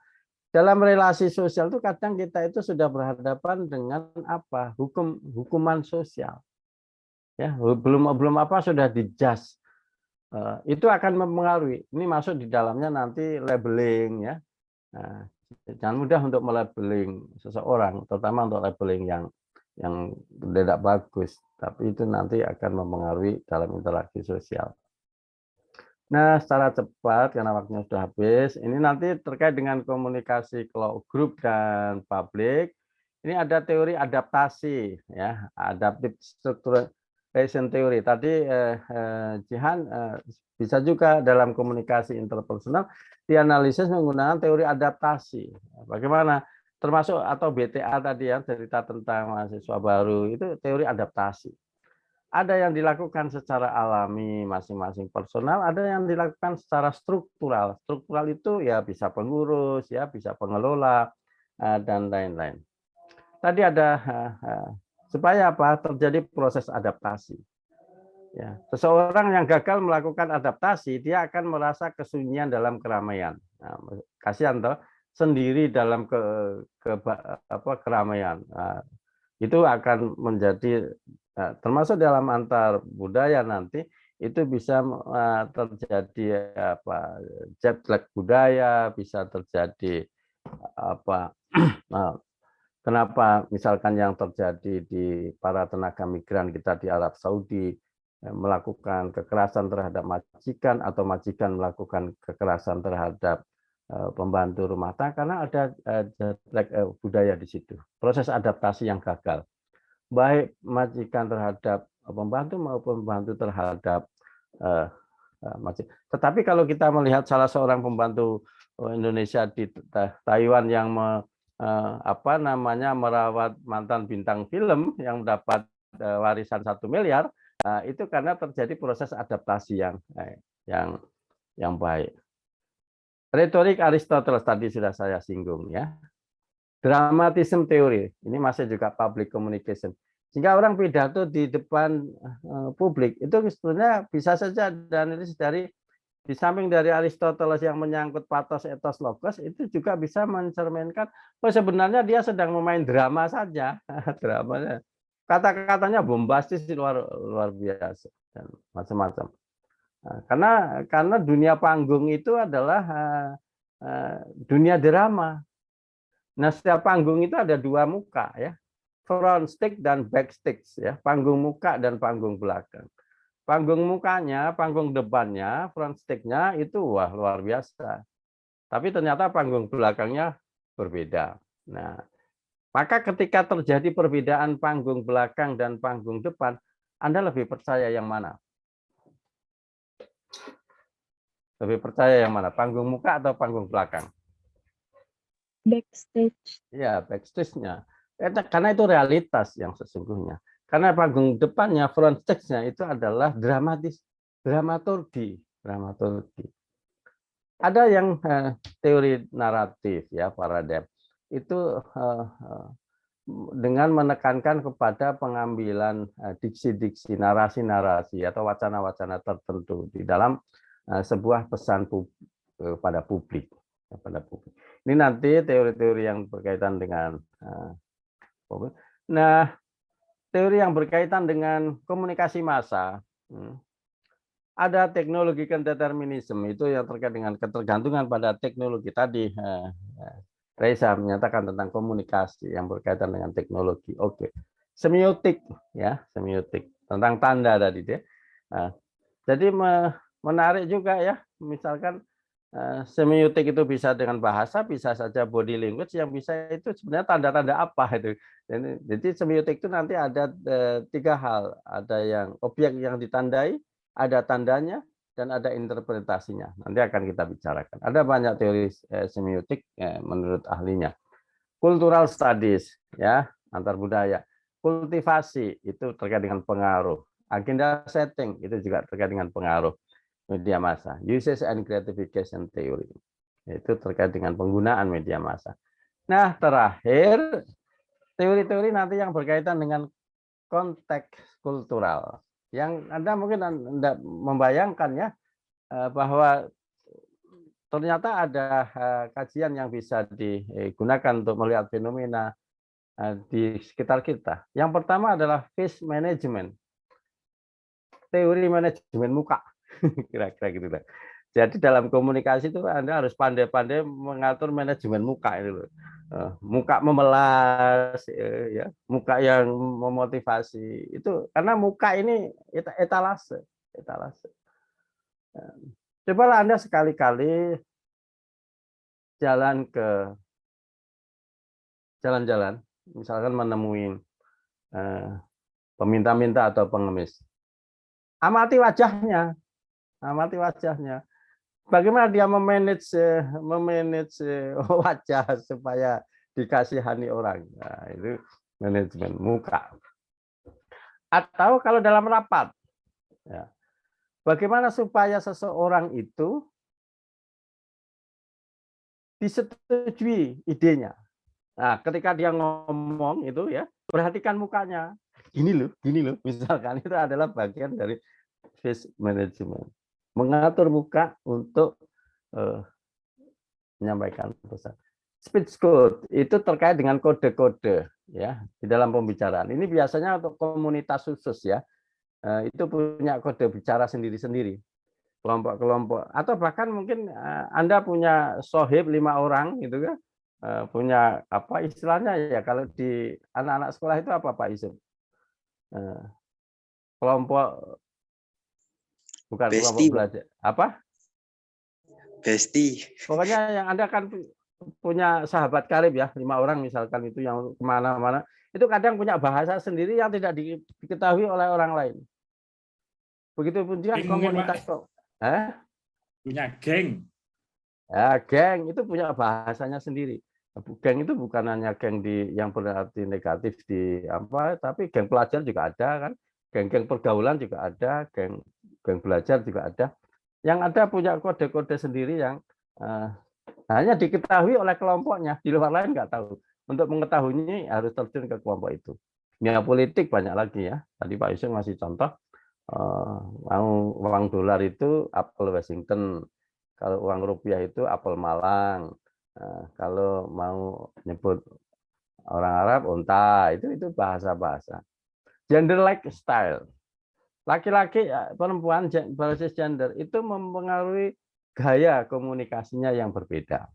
dalam relasi sosial itu kadang kita itu sudah berhadapan dengan apa? Hukuman sosial. Ya, belum apa sudah dijudge. Itu akan mempengaruhi. Ini masuk di dalamnya nanti labeling, ya. Nah, jangan mudah untuk melabeling seseorang, terutama untuk labeling yang tidak bagus, tapi itu nanti akan mempengaruhi dalam interaksi sosial. Nah, secara cepat karena waktunya sudah habis, ini nanti terkait dengan komunikasi grup dan publik. Ini ada teori adaptasi, ya, adaptive structuration theory. Tadi Jihan bisa juga dalam komunikasi interpersonal dianalisis menggunakan teori adaptasi. Bagaimana? Termasuk atau BTA tadi ya, cerita tentang mahasiswa baru, itu teori adaptasi. Ada yang dilakukan secara alami masing-masing personal, ada yang dilakukan secara struktural. Struktural itu ya bisa pengurus, ya bisa pengelola, dan lain-lain. Tadi ada supaya apa? Terjadi proses adaptasi. Ya, seseorang yang gagal melakukan adaptasi, dia akan merasa kesunyian dalam keramaian. Nah, kasihan toh, sendiri dalam keramaian. Nah, itu akan menjadi termasuk dalam antar budaya nanti itu bisa terjadi jet lag budaya, bisa terjadi kenapa misalkan yang terjadi di para tenaga migran kita di Arab Saudi melakukan kekerasan terhadap majikan atau majikan melakukan kekerasan terhadap pembantu rumah tangga karena ada jet lag budaya di situ, proses adaptasi yang gagal. Baik majikan terhadap pembantu maupun pembantu terhadap majikan. Tetapi kalau kita melihat salah seorang pembantu Indonesia di Taiwan yang merawat mantan bintang film yang mendapat warisan 1 miliar, itu karena terjadi proses adaptasi yang baik. Retorik Aristoteles tadi sudah saya singgung, ya. Dramatism theory, ini masih juga public communication. Sehingga orang pidato di depan publik itu sebenarnya bisa saja dianalisis di samping dari Aristoteles yang menyangkut pathos, ethos, logos, itu juga bisa mencerminkan sebenarnya dia sedang memain drama saja. Dramanya. Kata-katanya bombastis luar biasa dan macam-macam. Karena dunia panggung itu adalah dunia drama. Nah, setiap panggung itu ada 2 muka, ya, front stage dan back stage, ya, panggung muka dan panggung belakang. Panggung mukanya, panggung depannya, front stage-nya itu wah luar biasa. Tapi ternyata panggung belakangnya berbeda. Nah, maka ketika terjadi perbedaan panggung belakang dan panggung depan, Anda lebih percaya yang mana? Lebih percaya yang mana? Panggung muka atau panggung belakang? Backstage. Ya, backstage-nya. Karena itu realitas yang sesungguhnya. Karena panggung depannya, front stage-nya itu adalah dramaturgi. Ada yang teori naratif, ya, paradigm. Itu dengan menekankan kepada pengambilan diksi-diksi, narasi-narasi atau wacana-wacana tertentu di dalam sebuah pesan pada publik. Ini nanti teori-teori yang berkaitan dengan teori yang berkaitan dengan komunikasi massa. Ada teknologi determinisme, itu yang terkait dengan ketergantungan pada teknologi. Tadi Reza menyatakan tentang komunikasi yang berkaitan dengan teknologi. Oke. Semiotik, ya, semiotik tentang tanda tadi deh. Jadi menarik juga, ya, misalkan Semiotik itu bisa dengan bahasa, bisa saja body language, yang bisa itu sebenarnya tanda-tanda apa itu. Jadi semiotik itu nanti ada 3 hal, ada yang objek yang ditandai, ada tandanya, dan ada interpretasinya. Nanti akan kita bicarakan. Ada banyak teori semiotik menurut ahlinya. Cultural studies, ya, antar budaya. Kultivasi itu terkait dengan pengaruh. Agenda setting itu juga terkait dengan pengaruh media massa. Usage and gratification theory itu terkait dengan penggunaan media massa. Nah, terakhir teori-teori nanti yang berkaitan dengan konteks kultural. Yang Anda mungkin Anda membayangkan ya bahwa ternyata ada kajian yang bisa digunakan untuk melihat fenomena di sekitar kita. Yang pertama adalah face management. Teori manajemen muka. Kira-kira gitu. Jadi dalam komunikasi itu Anda harus pandai-pandai mengatur manajemen muka itu loh. Muka memelas, ya, muka yang memotivasi itu karena muka ini etalase. Cobalah Anda sekali-kali jalan-jalan, misalkan menemui peminta-minta atau pengemis. Amati wajahnya. Bagaimana dia memanage wajah supaya dikasihani orang. Nah, itu manajemen muka. Atau kalau dalam rapat, ya, bagaimana supaya seseorang itu disetujui idenya. Nah, ketika dia ngomong itu ya, perhatikan mukanya. Gini loh, misalkan itu adalah bagian dari face management. Mengatur muka untuk menyampaikan pesan. Speech code itu terkait dengan kode-kode ya di dalam pembicaraan. Ini biasanya untuk komunitas khusus ya. Itu punya kode bicara sendiri-sendiri. Kelompok-kelompok atau bahkan mungkin Anda punya sohib 5 orang gitu kan. Punya apa istilahnya ya kalau di anak-anak sekolah itu apa Pak Yusuf? Kelompok bukan Besti, kelompok belajar. Apa? Besti. Pokoknya yang Anda kan punya sahabat karib ya, 5 orang misalkan itu yang kemana-mana. Itu kadang punya bahasa sendiri yang tidak diketahui oleh orang lain. Begitupun juga komunitas kok. Punya geng. Ya, geng itu punya bahasanya sendiri. Geng itu bukan hanya geng yang berarti negatif di apa, tapi geng pelajar juga ada kan. Geng-geng pergaulan juga ada, geng belajar juga ada. Yang ada punya kode-kode sendiri yang hanya diketahui oleh kelompoknya, di luar lain nggak tahu. Untuk mengetahuinya harus terjun ke kelompok itu. Dunia politik banyak lagi ya. Tadi Pak Yusuf ngasih contoh, mau uang dolar itu apel Washington, kalau uang rupiah itu apel Malang, kalau mau nyebut orang Arab unta, itu bahasa-bahasa. Gender like style. Laki-laki, perempuan, berbasis gender itu mempengaruhi gaya komunikasinya yang berbeda.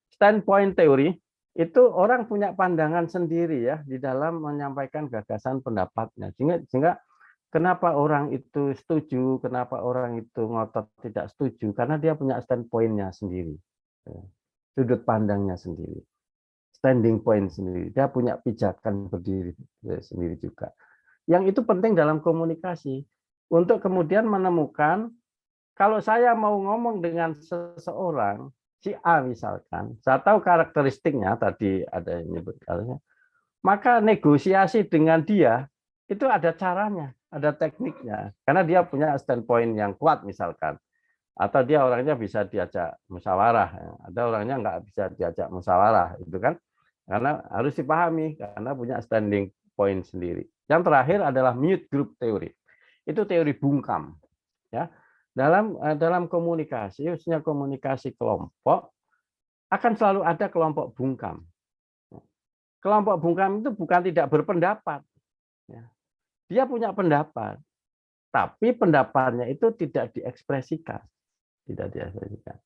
Standpoint teori itu orang punya pandangan sendiri ya di dalam menyampaikan gagasan pendapatnya. Sehingga kenapa orang itu setuju, kenapa orang itu ngotot tidak setuju, karena dia punya standpoint-nya sendiri, sudut pandangnya sendiri, standing point sendiri, dia punya pijakan berdiri sendiri juga. Yang itu penting dalam komunikasi untuk kemudian menemukan kalau saya mau ngomong dengan seseorang si A misalkan, saya tahu karakteristiknya tadi ada yang nyebut kalanya, maka negosiasi dengan dia itu ada caranya, ada tekniknya, karena dia punya standpoint yang kuat misalkan, atau dia orangnya bisa diajak musyawarah, ada orangnya nggak bisa diajak musyawarah, itu kan, karena harus dipahami karena punya standing point sendiri. Yang terakhir adalah mute group theory. Itu teori bungkam. Ya. Dalam komunikasi, khususnya komunikasi kelompok, akan selalu ada kelompok bungkam. Kelompok bungkam itu bukan tidak berpendapat. Ya. Dia punya pendapat, tapi pendapatnya itu tidak diekspresikan. Tidak diekspresikan.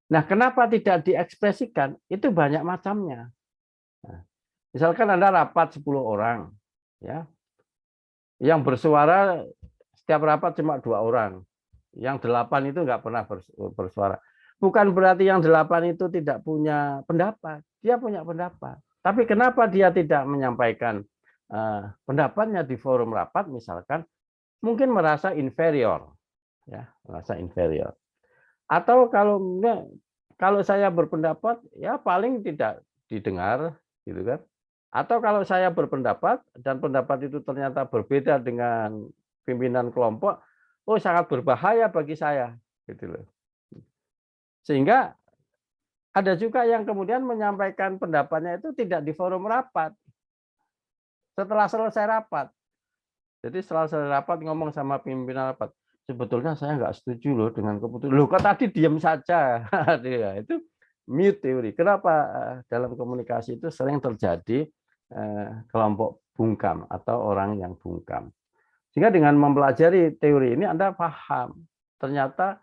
Nah, kenapa tidak diekspresikan? Itu banyak macamnya. Nah, misalkan Anda rapat 10 orang, ya, yang bersuara setiap rapat cuma 2 orang, yang 8 itu nggak pernah bersuara. Bukan berarti yang 8 itu tidak punya pendapat. Dia punya pendapat. Tapi kenapa dia tidak menyampaikan pendapatnya di forum rapat misalkan? Mungkin merasa inferior, ya, merasa inferior. Atau kalau saya berpendapat, ya paling tidak didengar, gitu kan? Atau kalau saya berpendapat dan pendapat itu ternyata berbeda dengan pimpinan kelompok, oh sangat berbahaya bagi saya, gitu loh. Sehingga ada juga yang kemudian menyampaikan pendapatnya itu tidak di forum rapat. Setelah selesai rapat. Jadi setelah selesai rapat ngomong sama pimpinan rapat, sebetulnya saya nggak setuju loh dengan keputusan. Loh kok tadi diam saja. Itu mute teori. Kenapa dalam komunikasi itu sering terjadi kelompok bungkam atau orang yang bungkam. Sehingga dengan mempelajari teori ini Anda paham. Ternyata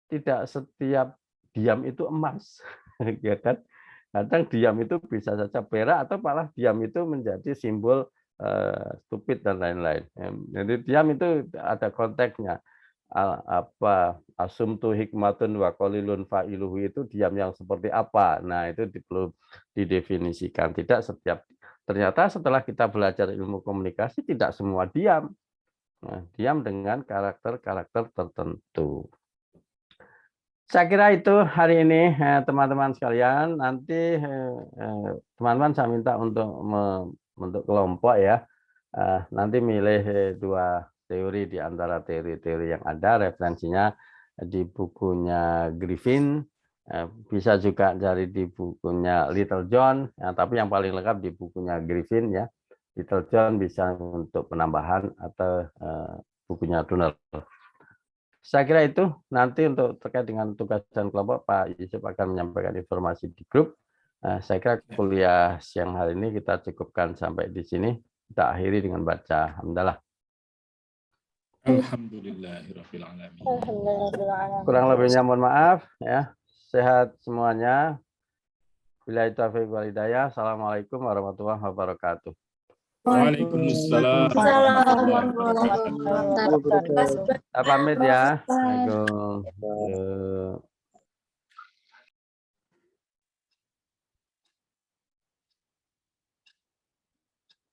tidak setiap diam itu emas. Ya kan? Kadang diam itu bisa saja perak atau malah diam itu menjadi simbol stupid dan lain-lain. Jadi diam itu ada konteksnya. Asumtu hikmatun wa qalilun fa'iluhu itu diam yang seperti apa. Nah, itu perlu didefinisikan. Tidak setiap, ternyata setelah kita belajar ilmu komunikasi tidak semua diam. Nah, diam dengan karakter-karakter tertentu. Saya kira itu hari ini teman-teman sekalian. Nanti teman-teman saya minta untuk kelompok ya. Nanti milih 2 teori di antara teori-teori yang ada, referensinya di bukunya Griffin, bisa juga cari di bukunya Little John, ya, tapi yang paling lengkap di bukunya Griffin ya. Little John bisa untuk penambahan atau bukunya Donald. Saya kira itu nanti untuk terkait dengan tugas dan kelompok Pak Yusuf akan menyampaikan informasi di grup. Saya kira kuliah siang hari ini kita cukupkan sampai di sini. Kita akhiri dengan baca hamdalah. Alhamdulillahirabbil alamin. Kurang lebihnya mohon maaf ya. Sehat semuanya. Billahi taufiq wal hidayah. Assalamualaikum warahmatullahi wabarakatuh. Waalaikumsalam. Pamit ya. Assalamualaikum.